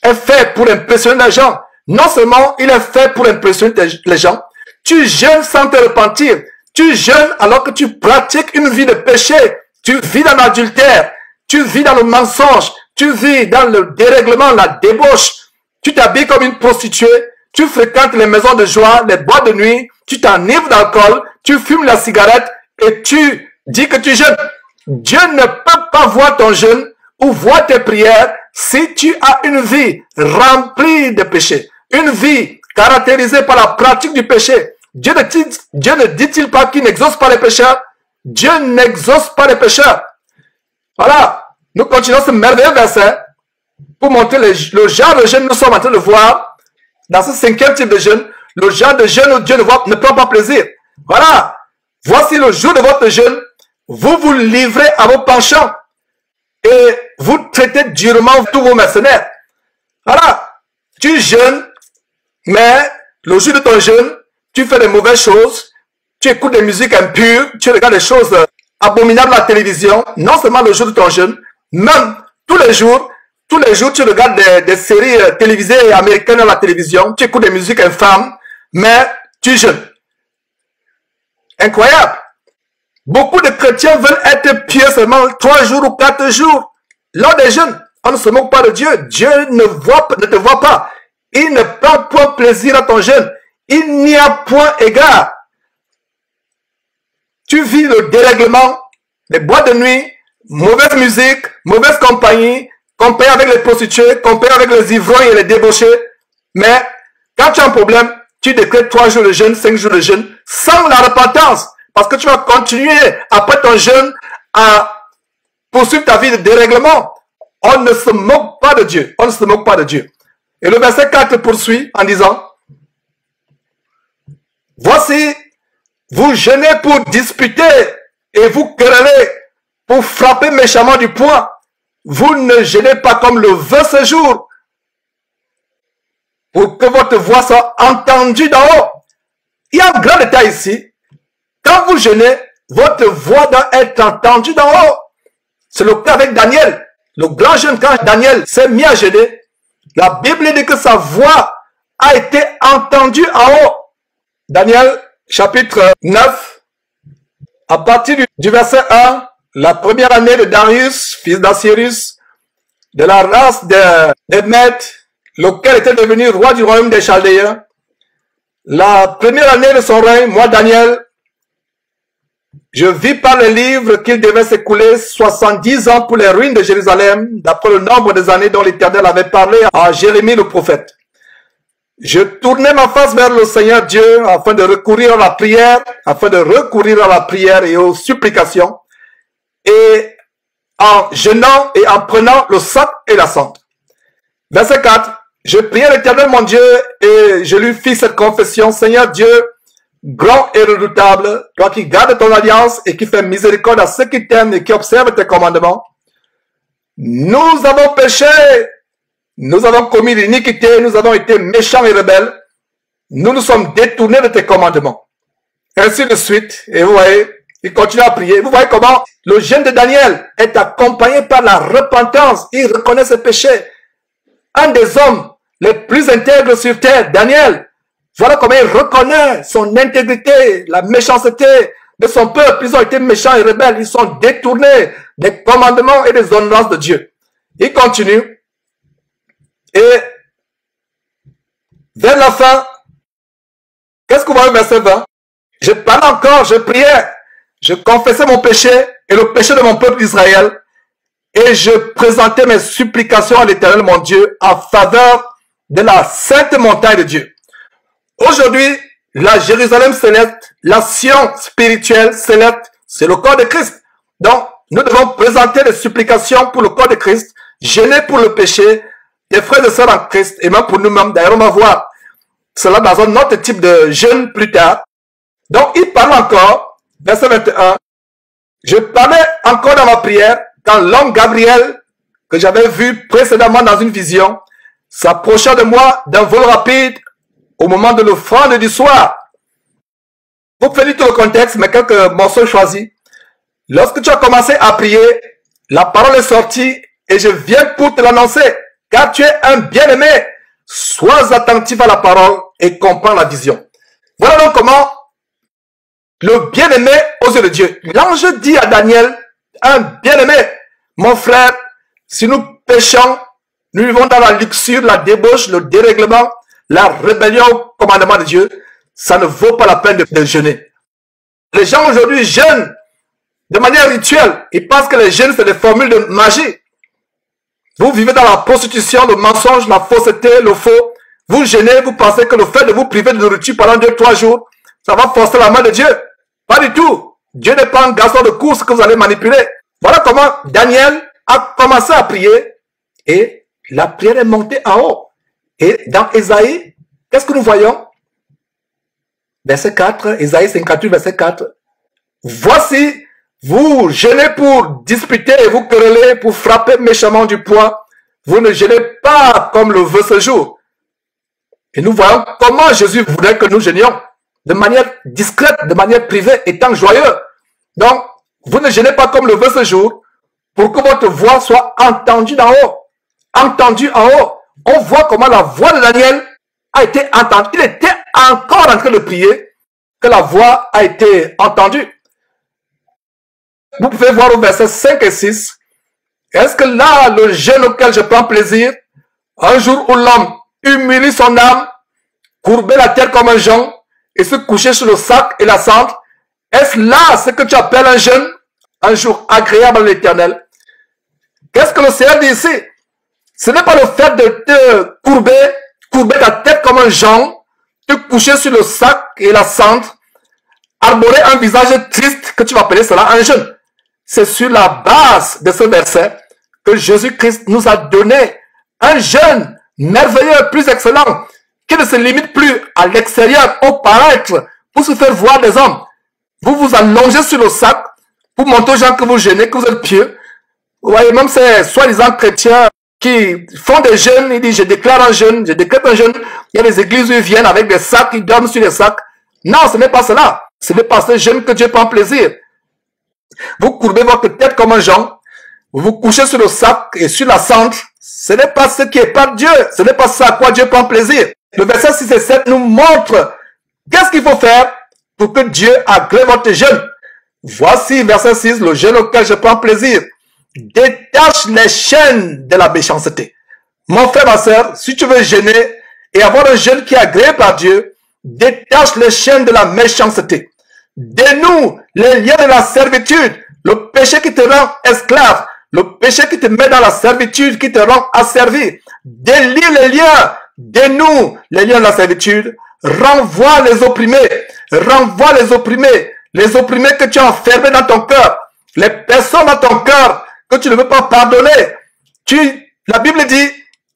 Speaker 1: est fait pour impressionner les gens. Non seulement il est fait pour impressionner les gens, tu jeûnes sans te repentir. Tu jeûnes alors que tu pratiques une vie de péché. Tu vis dans l'adultère. Tu vis dans le mensonge. Tu vis dans le dérèglement, la débauche. Tu t'habilles comme une prostituée. Tu fréquentes les maisons de joie, les boîtes de nuit. Tu t'enivres d'alcool. Tu fumes la cigarette et tu dis que tu jeûnes. Dieu ne peut pas voir ton jeûne ou voir tes prières si tu as une vie remplie de péché. Une vie caractérisée par la pratique du péché. Dieu ne dit-il pas qu'il n'exauce pas les pécheurs? Dieu n'exauce pas les pécheurs. Voilà. Nous continuons ce merveilleux verset pour montrer le genre de jeûne que nous sommes en train de voir dans ce 5e type de jeûne. Le genre de jeûne où Dieu ne prend pas plaisir. Voilà. Voici le jour de votre jeûne. vous vous livrez à vos penchants et vous traitez durement tous vos mercenaires. Voilà, tu jeûnes, mais le jour de ton jeûne, tu fais des mauvaises choses, tu écoutes des musiques impures, tu regardes des choses abominables à la télévision, non seulement le jour de ton jeûne, même tous les jours, tu regardes des séries télévisées américaines à la télévision, tu écoutes des musiques infâmes, mais tu jeûnes. Incroyable. Beaucoup de chrétiens veulent être pieux seulement 3 jours ou 4 jours. Lors des jeûnes, on ne se moque pas de Dieu. Dieu ne te voit pas. Il ne prend point plaisir à ton jeûne. Il n'y a point égard. Tu vis le dérèglement, les boîtes de nuit, mauvaise musique, mauvaise compagnie, compagnie avec les prostituées, compagnie avec les ivrognes et les débauchés. Mais quand tu as un problème, tu décrètes 3 jours de jeûne, 5 jours de jeûne, sans la repentance. Parce que tu vas continuer après ton jeûne à poursuivre ta vie de dérèglement. On ne se moque pas de Dieu. On ne se moque pas de Dieu. Et le verset 4 poursuit en disant, voici, vous jeûnez pour disputer et vous querellez pour frapper méchamment du poing. Vous ne jeûnez pas comme le veut ce jour pour que votre voix soit entendue d'en haut. Il y a un grand détail ici. Quand vous jeûnez, votre voix doit être entendue d'en haut. C'est le cas avec Daniel. Le grand jeune, quand Daniel s'est mis à jeûner, la Bible dit que sa voix a été entendue en haut. Daniel, chapitre 9, à partir du verset 1, la première année de Darius, fils d'Assyrus, de la race des Mèdes, lequel était devenu roi du royaume des Chaldéens. La première année de son règne, moi Daniel, je vis par le livre qu'il devait s'écouler 70 ans pour les ruines de Jérusalem, d'après le nombre des années dont l'Éternel avait parlé à Jérémie le prophète. Je tournais ma face vers le Seigneur Dieu afin de recourir à la prière, et aux supplications, et en jeûnant et en prenant le sac et la cendre. Verset 4. Je priai l'Éternel mon Dieu et je lui fis cette confession. Seigneur Dieu, grand et redoutable, toi qui gardes ton alliance et qui fais miséricorde à ceux qui t'aiment et qui observent tes commandements. Nous avons péché, nous avons commis l'iniquité, nous avons été méchants et rebelles. Nous nous sommes détournés de tes commandements. Ainsi de suite. Et vous voyez, il continue à prier. Vous voyez comment le jeûne de Daniel est accompagné par la repentance. Il reconnaît ses péchés. Un des hommes les plus intègres sur terre, Daniel, voilà comment il reconnaît son intégrité, la méchanceté de son peuple. Ils ont été méchants et rebelles. Ils sont détournés des commandements et des ordonnances de Dieu. Il continue. Et vers la fin, qu'est-ce qu'on voit au verset 20? Je parlais encore, je priais, je confessais mon péché et le péché de mon peuple Israël. Et je présentais mes supplications à l'Éternel mon Dieu en faveur de la sainte montagne de Dieu. Aujourd'hui, la Jérusalem céleste, la Sion spirituelle céleste, c'est le corps de Christ. Donc, nous devons présenter des supplications pour le corps de Christ, jeûner pour le péché, des frères et sœurs en Christ, et même pour nous-mêmes. D'ailleurs, on va voir cela dans un autre type de jeûne plus tard. Donc, il parle encore, verset 21, je parlais encore dans ma prière, quand l'homme Gabriel, que j'avais vu précédemment dans une vision, s'approcha de moi d'un vol rapide au moment de l'offrande du soir. Vous faites tout le contexte, mais quelques morceaux choisis. Lorsque tu as commencé à prier, la parole est sortie et je viens pour te l'annoncer, car tu es un bien-aimé. Sois attentif à la parole et comprends la vision. Voilà donc comment le bien-aimé aux yeux de Dieu. L'ange dit à Daniel, un bien-aimé, mon frère, si nous péchons, nous vivons dans la luxure, la débauche, le dérèglement, la rébellion au commandement de Dieu, ça ne vaut pas la peine de jeûner. Les gens aujourd'hui jeûnent de manière rituelle. Ils pensent que les jeûnes, c'est des formules de magie. Vous vivez dans la prostitution, le mensonge, la fausseté, le faux. Vous jeûnez, vous pensez que le fait de vous priver de nourriture pendant 2-3 jours, ça va forcer la main de Dieu. Pas du tout. Dieu n'est pas un garçon de course que vous allez manipuler. Voilà comment Daniel a commencé à prier et la prière est montée en haut. Et dans Ésaïe, qu'est-ce que nous voyons? Verset 4, Ésaïe 58, verset 4. Voici, Vous jeûnez pour disputer et vous quereller, pour frapper méchamment du poing. Vous ne jeûnez pas comme le veut ce jour. Et nous voyons comment Jésus voudrait que nous jeûnions. De manière discrète, de manière privée, étant joyeux. Donc, vous ne jeûnez pas comme le veut ce jour, pour que votre voix soit entendue d'en haut. Entendue en haut. On voit comment la voix de Daniel a été entendue. Il était encore en train de prier, que la voix a été entendue. Vous pouvez voir au verset 5 et 6. Est-ce que là, le jeûne auquel je prends plaisir, un jour où l'homme humilie son âme, courber la terre comme un jonc, et se coucher sur le sac et la cendre, est-ce là ce que tu appelles un jeûne, un jour agréable à l'Éternel? Qu'est-ce que le Seigneur dit ici? Ce n'est pas le fait de te courber ta tête comme un jonc, te coucher sur le sac et la cendre, arborer un visage triste que tu vas appeler cela un jeûne. C'est sur la base de ce verset que Jésus-Christ nous a donné un jeûne merveilleux, plus excellent, qui ne se limite plus à l'extérieur, au paraître, pour se faire voir des hommes. Vous vous allongez sur le sac pour montrer aux gens que vous jeûnez, que vous êtes pieux. Vous voyez, même ces soi-disant chrétiens qui font des jeûnes, ils disent je déclare un jeûne, je décrète un jeûne. Il y a des églises où ils viennent avec des sacs, ils dorment sur les sacs. Non, ce n'est pas cela. Ce n'est pas ce jeûne que Dieu prend plaisir. Vous courbez votre tête comme un jonc, vous vous couchez sur le sac et sur la cendre. Ce n'est pas ce qui est par Dieu. Ce n'est pas ça à quoi Dieu prend plaisir. Le verset 6 et 7 nous montre qu'est-ce qu'il faut faire pour que Dieu agrée votre jeûne. Voici, verset 6, le jeûne auquel je prends plaisir. Détache les chaînes de la méchanceté. Mon frère, ma soeur, si tu veux jeûner et avoir un jeûne qui est agréé par Dieu, détache les chaînes de la méchanceté. Dénoue les liens de la servitude, le péché qui te rend esclave, le péché qui te met dans la servitude, qui te rend asservi. Délie les liens, dénoue les liens de la servitude, renvoie les opprimés que tu as enfermés dans ton cœur, les personnes dans ton cœur que tu ne veux pas pardonner. La Bible dit,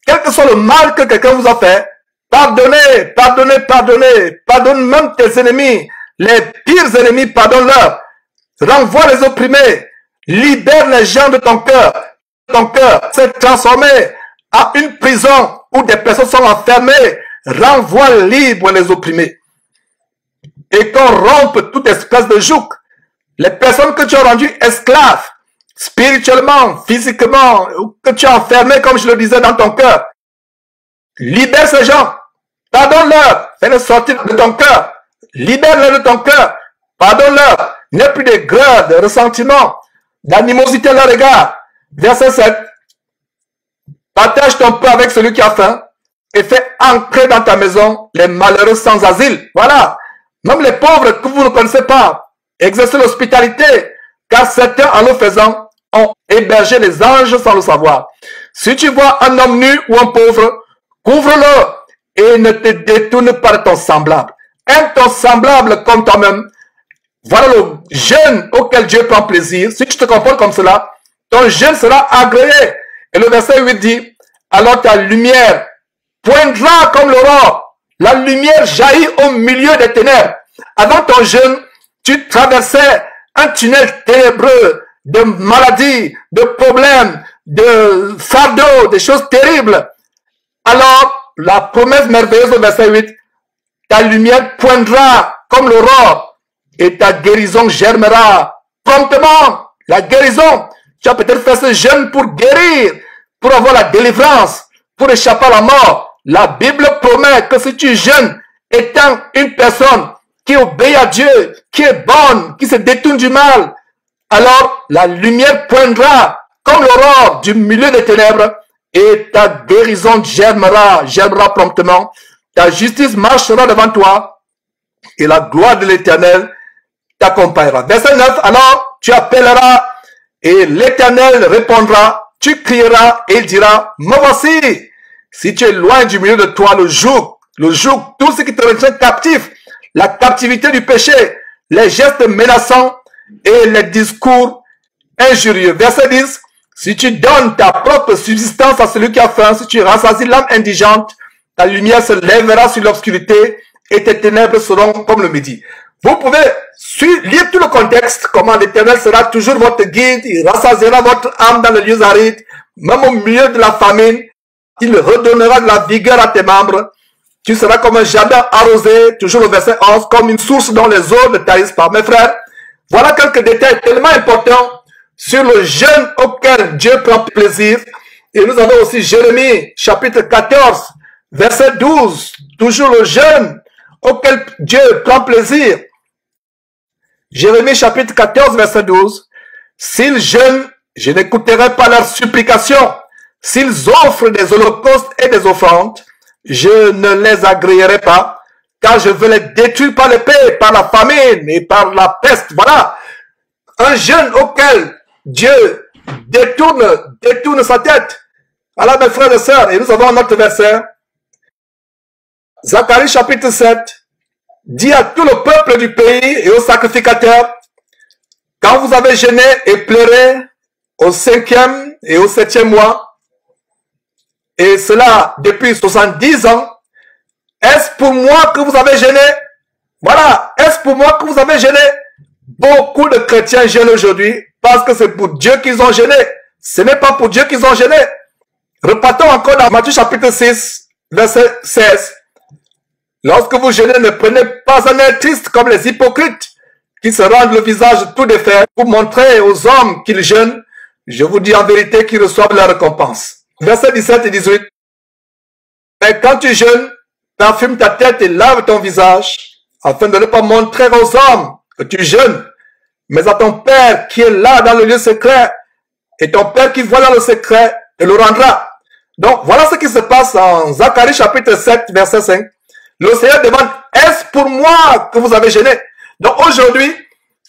Speaker 1: quel que soit le mal que quelqu'un vous a fait, pardonnez, pardonne même tes ennemis, les pires ennemis, pardonne-leur, renvoie les opprimés, libère les gens de ton cœur. Ton cœur s'est transformé en une prison où des personnes sont enfermées, renvoie libre les opprimés. Et qu'on rompe toute espèce de joug. Les personnes que tu as rendues esclaves, spirituellement, physiquement, ou que tu as enfermées, comme je le disais, dans ton cœur. Libère ces gens. Pardonne-leur. Fais-les sortir de ton cœur. Libère-les de ton cœur. Pardonne-leur. Il n'y a plus de grâce, de ressentiment, d'animosité à leur égard. Verset 7. Partage ton pain avec celui qui a faim et fais ancrer dans ta maison les malheureux sans asile. Voilà. Même les pauvres que vous ne connaissez pas, exercez l'hospitalité, car certains, en le faisant, ont hébergé les anges sans le savoir. Si tu vois un homme nu ou un pauvre, couvre-le et ne te détourne pas de ton semblable. Aime ton semblable comme toi-même. Voilà le jeûne auquel Dieu prend plaisir. Si tu te comportes comme cela, ton jeûne sera agréé. Et le verset 8 dit, alors ta lumière poindra comme l'aurore. La lumière jaillit au milieu des ténèbres. Avant ton jeûne, tu traversais un tunnel ténébreux de maladies, de problèmes, de fardeaux, des choses terribles. Alors, la promesse merveilleuse au verset 8, ta lumière poindra comme l'aurore et ta guérison germera promptement. La guérison, tu as peut-être fait ce jeûne pour guérir, pour avoir la délivrance, pour échapper à la mort. La Bible promet que si tu jeûnes, étant une personne qui obéit à Dieu, qui est bonne, qui se détourne du mal, alors la lumière poindra comme l'aurore du milieu des ténèbres et ta guérison germera promptement. Ta justice marchera devant toi et la gloire de l'Éternel t'accompagnera. Verset 9, alors tu appelleras et l'Éternel répondra, tu crieras et il dira, me voici. Si tu es loin du milieu de toi, le joug, tout ce qui te retient captif, la captivité du péché, les gestes menaçants et les discours injurieux. Verset 10, si tu donnes ta propre subsistance à celui qui a faim, si tu rassasies l'âme indigente, ta lumière se lèvera sur l'obscurité et tes ténèbres seront comme le midi. Vous pouvez lire tout le contexte, comment l'Éternel sera toujours votre guide, il rassasiera votre âme dans les lieux arides, même au milieu de la famine, il redonnera de la vigueur à tes membres. Tu seras comme un jardin arrosé, toujours au verset 11, comme une source dont les eaux ne tarissent pas. Mes frères, voilà quelques détails tellement importants sur le jeûne auquel Dieu prend plaisir. Et nous avons aussi Jérémie, chapitre 14, verset 12, toujours le jeûne auquel Dieu prend plaisir. Jérémie, chapitre 14, verset 12, s'ils jeûnent, je n'écouterai pas leurs supplications. S'ils offrent des holocaustes et des offrandes, je ne les agréerai pas, car je veux les détruire par l'épée, par la famine et par la peste. Voilà, un jeûne auquel Dieu détourne sa tête. Voilà, mes frères et sœurs, et nous avons un autre verset. Zacharie chapitre 7 dit à tout le peuple du pays et aux sacrificateurs, quand vous avez jeûné et pleuré au 5e et au 7e mois, et cela depuis 70 ans, est-ce pour moi que vous avez jeûné? Voilà, est-ce pour moi que vous avez jeûné? Beaucoup de chrétiens jeûnent aujourd'hui parce que c'est pour Dieu qu'ils ont jeûné. Ce n'est pas pour Dieu qu'ils ont jeûné. Repartons encore dans Matthieu chapitre 6, verset 16. Lorsque vous jeûnez, ne prenez pas un air triste comme les hypocrites qui se rendent le visage tout défait pour montrer aux hommes qu'ils jeûnent. Je vous dis en vérité qu'ils reçoivent leur récompense. Verset 17 et 18. Mais quand tu jeûnes, parfume ta tête et lave ton visage, afin de ne pas montrer aux hommes que tu jeûnes, mais à ton Père qui est là dans le lieu secret, et ton Père qui voit dans le secret te le rendra. Donc, voilà ce qui se passe en Zacharie chapitre 7, verset 5. Le Seigneur demande, est-ce pour moi que vous avez jeûné? Donc, aujourd'hui,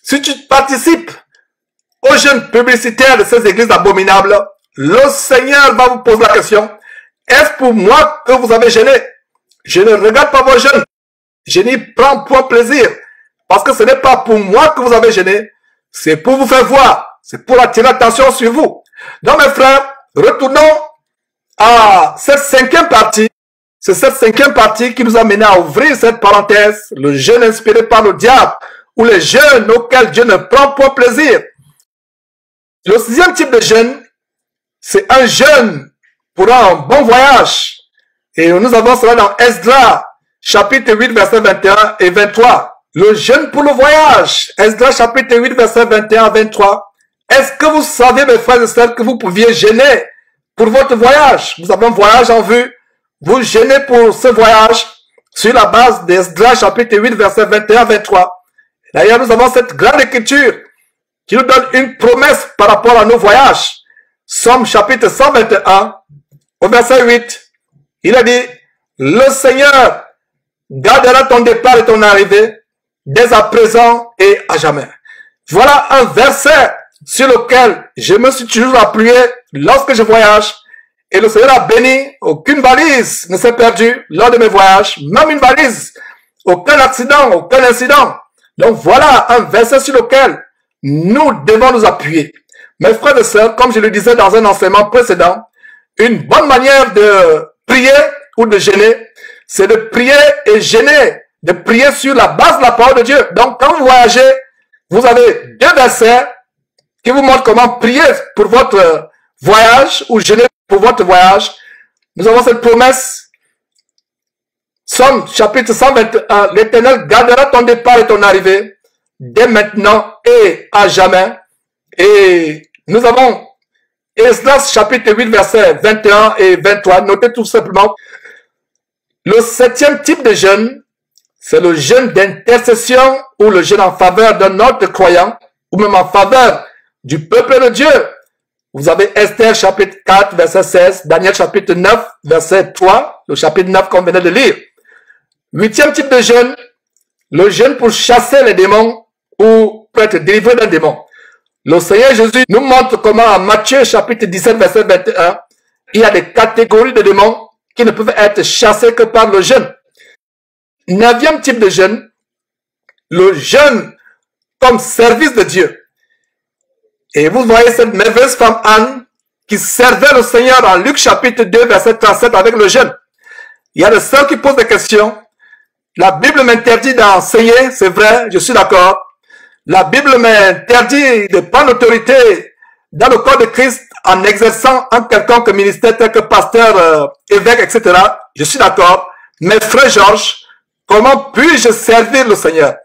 Speaker 1: si tu participes aux jeûnes publicitaires de ces églises abominables, le Seigneur va vous poser la question, est-ce pour moi que vous avez jeûné? Je ne regarde pas vos jeûnes. Je n'y prends point plaisir. Parce que ce n'est pas pour moi que vous avez jeûné. C'est pour vous faire voir. C'est pour attirer l'attention sur vous. Donc mes frères, retournons à cette 5e partie. C'est cette 5e partie qui nous a mené à ouvrir cette parenthèse. Le jeûne inspiré par le diable. Ou les jeûnes auxquels Dieu ne prend point plaisir. Le 6e type de jeûne, c'est un jeûne pour un bon voyage. Et nous avons cela dans Esdras, chapitre 8, verset 21 et 23. Le jeûne pour le voyage. Esdras, chapitre 8, verset 21 à 23. Est-ce que vous savez, mes frères et sœurs, que vous pouviez jeûner pour votre voyage? Vous avez un voyage en vue. Vous jeûnez pour ce voyage sur la base d'Esdras, chapitre 8, verset 21 à 23. D'ailleurs, nous avons cette grande écriture qui nous donne une promesse par rapport à nos voyages. Somme chapitre 121, au verset 8, il a dit, le Seigneur gardera ton départ et ton arrivée dès à présent et à jamais. Voilà un verset sur lequel je me suis toujours appuyé lorsque je voyage. Et le Seigneur a béni, aucune valise ne s'est perdue lors de mes voyages, même une valise, aucun accident, aucun incident. Donc voilà un verset sur lequel nous devons nous appuyer. Mes frères et sœurs, comme je le disais dans un enseignement précédent, une bonne manière de prier ou de jeûner, c'est de prier et jeûner, de prier sur la base de la parole de Dieu. Donc, quand vous voyagez, vous avez 2 versets qui vous montrent comment prier pour votre voyage ou jeûner pour votre voyage. Nous avons cette promesse. Somme, chapitre 121, l'Éternel gardera ton départ et ton arrivée dès maintenant et à jamais. Et nous avons Esdras chapitre 8 versets 21 et 23. Notez tout simplement. Le 7e type de jeûne, c'est le jeûne d'intercession ou le jeûne en faveur d'un autre croyant ou même en faveur du peuple de Dieu. Vous avez Esther chapitre 4 verset 16, Daniel chapitre 9 verset 3, le chapitre 9 qu'on venait de lire. 8e type de jeûne, le jeûne pour chasser les démons ou pour être délivré d'un démon. Le Seigneur Jésus nous montre comment en Matthieu chapitre 17 verset 21, il y a des catégories de démons qui ne peuvent être chassés que par le jeûne. 9e type de jeûne, le jeûne comme service de Dieu. Et vous voyez cette merveilleuse femme Anne qui servait le Seigneur en Luc chapitre 2 verset 37 avec le jeûne. Il y a des sœurs qui posent des questions. La Bible m'interdit d'enseigner, c'est vrai, je suis d'accord. La Bible m'interdit de prendre l'autorité dans le corps de Christ en exerçant un quelconque ministère tel que pasteur, évêque, etc. Je suis d'accord. Mais frère Georges, comment puis-je servir le Seigneur?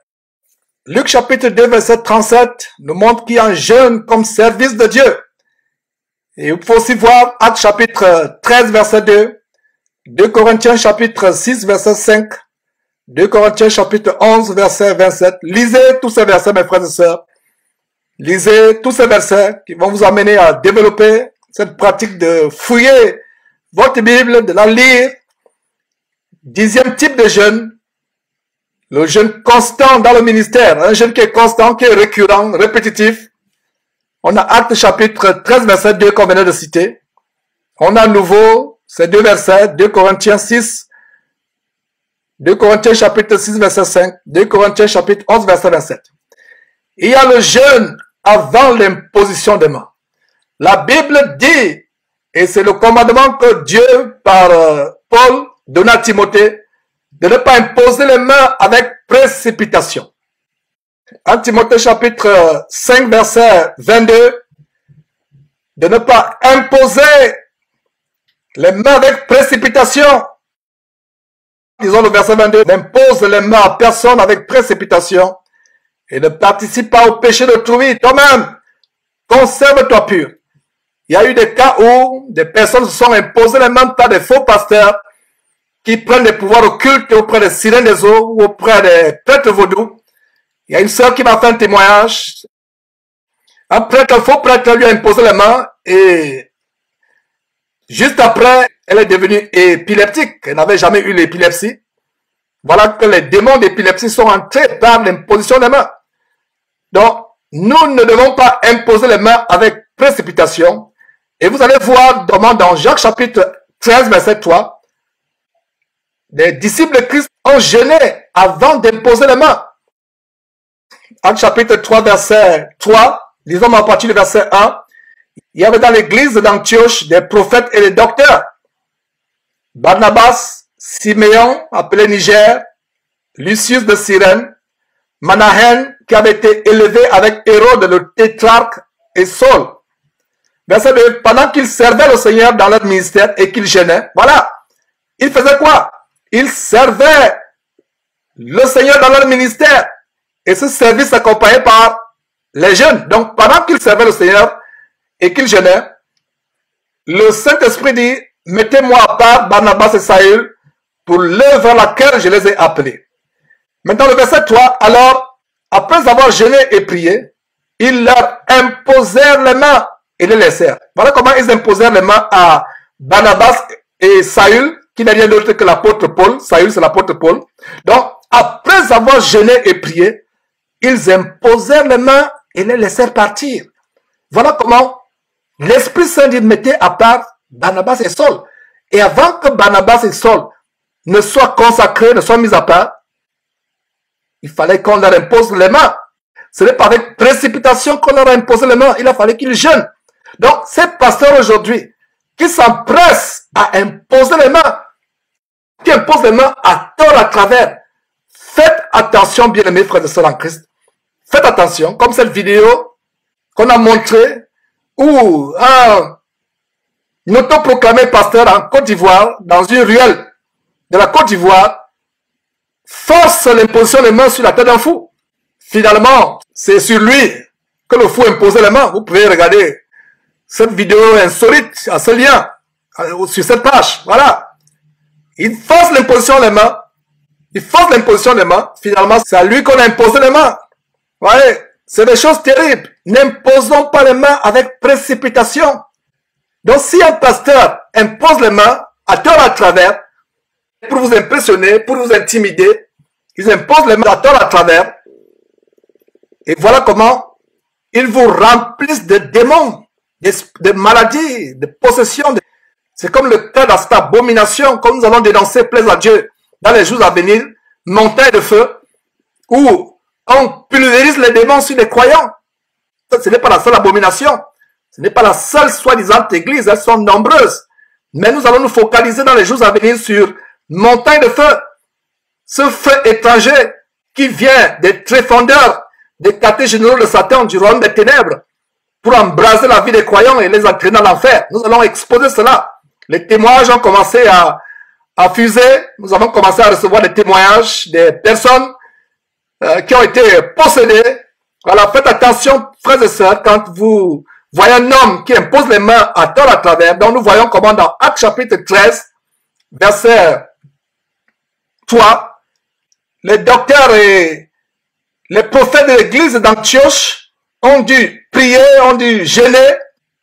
Speaker 1: Luc chapitre 2 verset 37 nous montre qu'il y a un jeûne comme service de Dieu. Et il faut aussi voir Actes chapitre 13 verset 2, 2 Corinthiens chapitre 6 verset 5, 2 Corinthiens chapitre 11 verset 27. Lisez tous ces versets mes frères et sœurs. Lisez tous ces versets qui vont vous amener à développer cette pratique de fouiller votre Bible, de la lire. 10e type de jeûne, le jeûne constant dans le ministère, un jeûne qui est constant, qui est récurrent, répétitif. On a Actes chapitre 13 verset 2 qu'on venait de citer. On a à nouveau ces deux versets, 2 Corinthiens 6, 2 Corinthiens chapitre 6 verset 5, 2 Corinthiens chapitre 11 verset 27. Il y a le jeûne avant l'imposition des mains. La Bible dit, et c'est le commandement que Dieu, par Paul, donna à Timothée, de ne pas imposer les mains avec précipitation. En Timothée chapitre 5 verset 22, de ne pas imposer les mains avec précipitation. Disons le verset 22, n'impose les mains à personne avec précipitation et ne participe pas au péché d'autrui. Toi-même, conserve-toi pur. Il y a eu des cas où des personnes se sont imposées les mains par des faux pasteurs qui prennent des pouvoirs occultes auprès des sirènes des eaux ou auprès des prêtres vaudous. Il y a une sœur qui m'a fait un témoignage. Un prêtre, un faux prêtre lui a imposé les mains et juste après, elle est devenue épileptique. Elle n'avait jamais eu l'épilepsie. Voilà que les démons d'épilepsie sont entrés par l'imposition des mains. Donc, nous ne devons pas imposer les mains avec précipitation. Et vous allez voir dans Jacques chapitre 13, verset 3, les disciples de Christ ont jeûné avant d'imposer les mains. Actes chapitre 3, verset 3, lisons à partir du verset 1, il y avait dans l'église d'Antioche des prophètes et des docteurs. Barnabas, Siméon, appelé Niger, Lucius de Cyrène, Manahen, qui avait été élevé avec Hérode le tétrarque, et Saul. Verset 2, pendant qu'ils servaient le Seigneur dans leur ministère et qu'ils jeûnaient, voilà, ils faisaient quoi? Ils servaient le Seigneur dans leur ministère. Et ce service s'accompagnait par les jeûnes. Donc, pendant qu'ils servaient le Seigneur et qu'ils jeûnaient, le Saint-Esprit dit, mettez-moi à part Barnabas et Saül pour l'œuvre à laquelle je les ai appelés. Maintenant, le verset 3, alors, après avoir jeûné et prié, ils leur imposèrent les mains et les laissèrent. Voilà comment ils imposèrent les mains à Barnabas et Saül, qui n'est rien d'autre que l'apôtre Paul. Saül, c'est l'apôtre Paul. Donc, après avoir jeûné et prié, ils imposèrent les mains et les laissèrent partir. Voilà comment l'Esprit Saint dit, mettez à part Barnabas et Saul. Et avant que Barnabas et Saul ne soient consacrés, ne soient mis à part, il fallait qu'on leur impose les mains. Ce n'est pas avec précipitation qu'on leur a imposé les mains. Il a fallu qu'ils jeûnent. Donc, ces pasteurs aujourd'hui, qui s'empressent à imposer les mains, qui imposent les mains à tort à travers, faites attention, bien-aimés frères et sœurs en Christ. Faites attention, comme cette vidéo qu'on a montrée, où un autoproclamé pasteur en Côte d'Ivoire, dans une ruelle de la Côte d'Ivoire, force l'imposition des mains sur la tête d'un fou. Finalement, c'est sur lui que le fou imposait les mains. Vous pouvez regarder cette vidéo insolite à ce lien, sur cette page. Voilà. Il force l'imposition des mains. Il force l'imposition des mains. Finalement, c'est à lui qu'on a imposé les mains. Vous voyez, c'est des choses terribles. N'imposons pas les mains avec précipitation. Donc, si un pasteur impose les mains à tort à travers, pour vous impressionner, pour vous intimider, ils imposent les mains à tort à travers, et voilà comment ils vous remplissent de démons, de maladies, de possessions. C'est comme le cas dans cette abomination, comme nous allons dénoncer, plaise à Dieu, dans les jours à venir, montagne de feu, où on pulvérise les démons sur les croyants. Ce n'est pas la seule abomination. Ce n'est pas la seule soi-disant église. Elles sont nombreuses. Mais nous allons nous focaliser dans les jours à venir sur montagne de feu. ce feu étranger qui vient des tréfondeurs, des quartiers généraux de Satan, du royaume des ténèbres, pour embraser la vie des croyants et les entraîner dans l'enfer. Nous allons exposer cela. Les témoignages ont commencé à fuser. Nous avons commencé à recevoir des témoignages des personnes qui ont été possédées. Voilà, faites attention, frères et sœurs, quand vous voyez un homme qui impose les mains à tort à travers. Donc nous voyons comment dans Actes chapitre 13, verset 3, les docteurs et les prophètes de l'église d'Antioche ont dû prier, ont dû jeûner,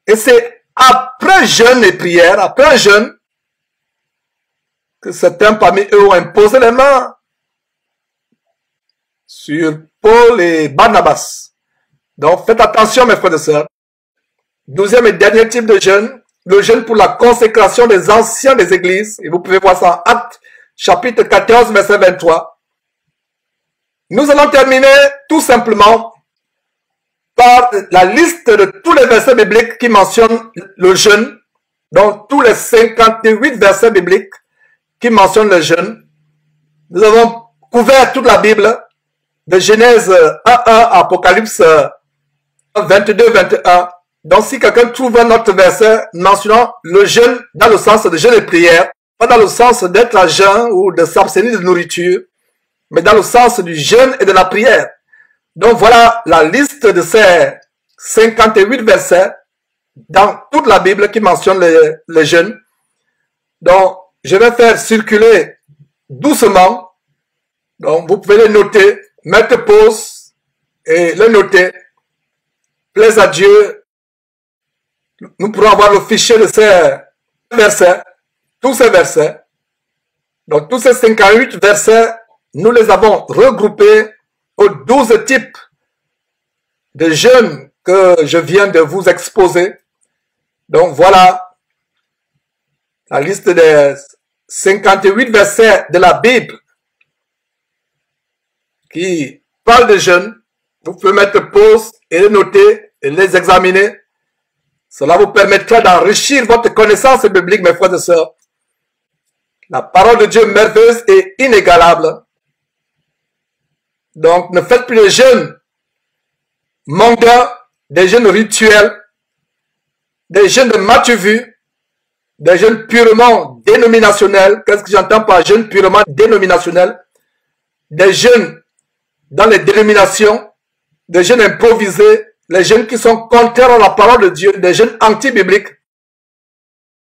Speaker 1: et c'est après jeûne et prière, après un jeûne, que certains parmi eux ont imposé les mains sur Paul et Barnabas. Donc faites attention mes frères et sœurs. 12e et dernier type de jeûne, le jeûne pour la consécration des anciens des églises, et vous pouvez voir ça en Actes chapitre 14 verset 23. Nous allons terminer tout simplement par la liste de tous les versets bibliques qui mentionnent le jeûne, donc tous les 58 versets bibliques qui mentionnent le jeûne. Nous avons couvert toute la Bible, de Genèse 1.1 à Apocalypse 22-21. Donc si quelqu'un trouve un autre verset mentionnant le jeûne dans le sens de jeûne et prière, pas dans le sens d'être à jeûn ou de s'abstenir de nourriture, mais dans le sens du jeûne et de la prière. Donc voilà la liste de ces 58 versets dans toute la Bible qui mentionnent le jeûne. Donc je vais faire circuler doucement. Donc vous pouvez les noter, mettre pause et les noter. Plaise à Dieu, nous pourrons avoir le fichier de ces versets, tous ces versets. Donc tous ces 58 versets, nous les avons regroupés aux 12 types de jeûnes que je viens de vous exposer. Donc voilà la liste des 58 versets de la Bible qui parlent de jeûne. Vous pouvez mettre pause et les noter et les examiner. Cela vous permettra d'enrichir votre connaissance biblique, mes frères et sœurs. La parole de Dieu merveilleuse et inégalable. Donc, ne faites plus de jeûnes mondains, des jeûnes rituels, des jeûnes de matu vu, des jeûnes purement dénominationnels. Qu'est-ce que j'entends par jeûne purement dénominationnel? Des jeûnes dans les dénominations, des jeûnes improvisés, les jeûnes qui sont contraires à la parole de Dieu, des jeûnes anti-bibliques.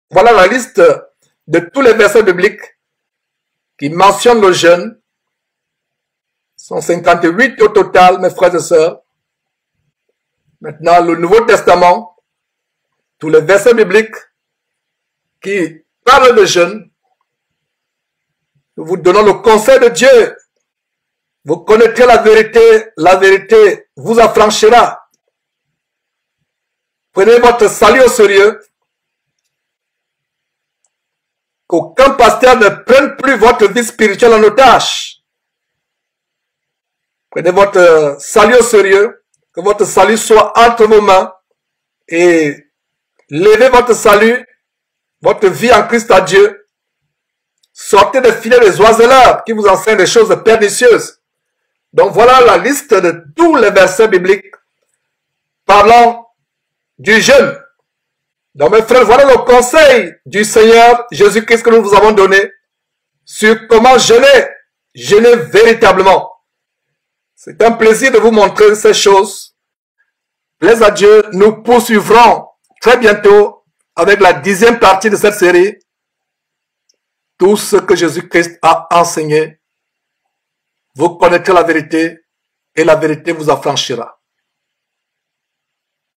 Speaker 1: Voilà la liste de tous les versets bibliques qui mentionnent le jeûne. Ce sont 58 au total, mes frères et sœurs. Maintenant, le Nouveau Testament, tous les versets bibliques qui parlent de jeûne. Nous vous donnons le conseil de Dieu. Vous connaîtrez la vérité vous affranchira. Prenez votre salut au sérieux. Qu'aucun pasteur ne prenne plus votre vie spirituelle en otage. Prenez votre salut au sérieux. Que votre salut soit entre vos mains. Et levez votre salut, votre vie en Christ à Dieu. Sortez des filets des oiseleurs qui vous enseignent des choses pernicieuses. Donc voilà la liste de tous les versets bibliques parlant du jeûne. Donc mes frères, voilà le conseil du Seigneur Jésus-Christ que nous vous avons donné sur comment jeûner véritablement. C'est un plaisir de vous montrer ces choses. Plaise à Dieu, nous poursuivrons très bientôt avec la 10e partie de cette série. Tout ce que Jésus-Christ a enseigné. Vous connaîtrez la vérité et la vérité vous affranchira.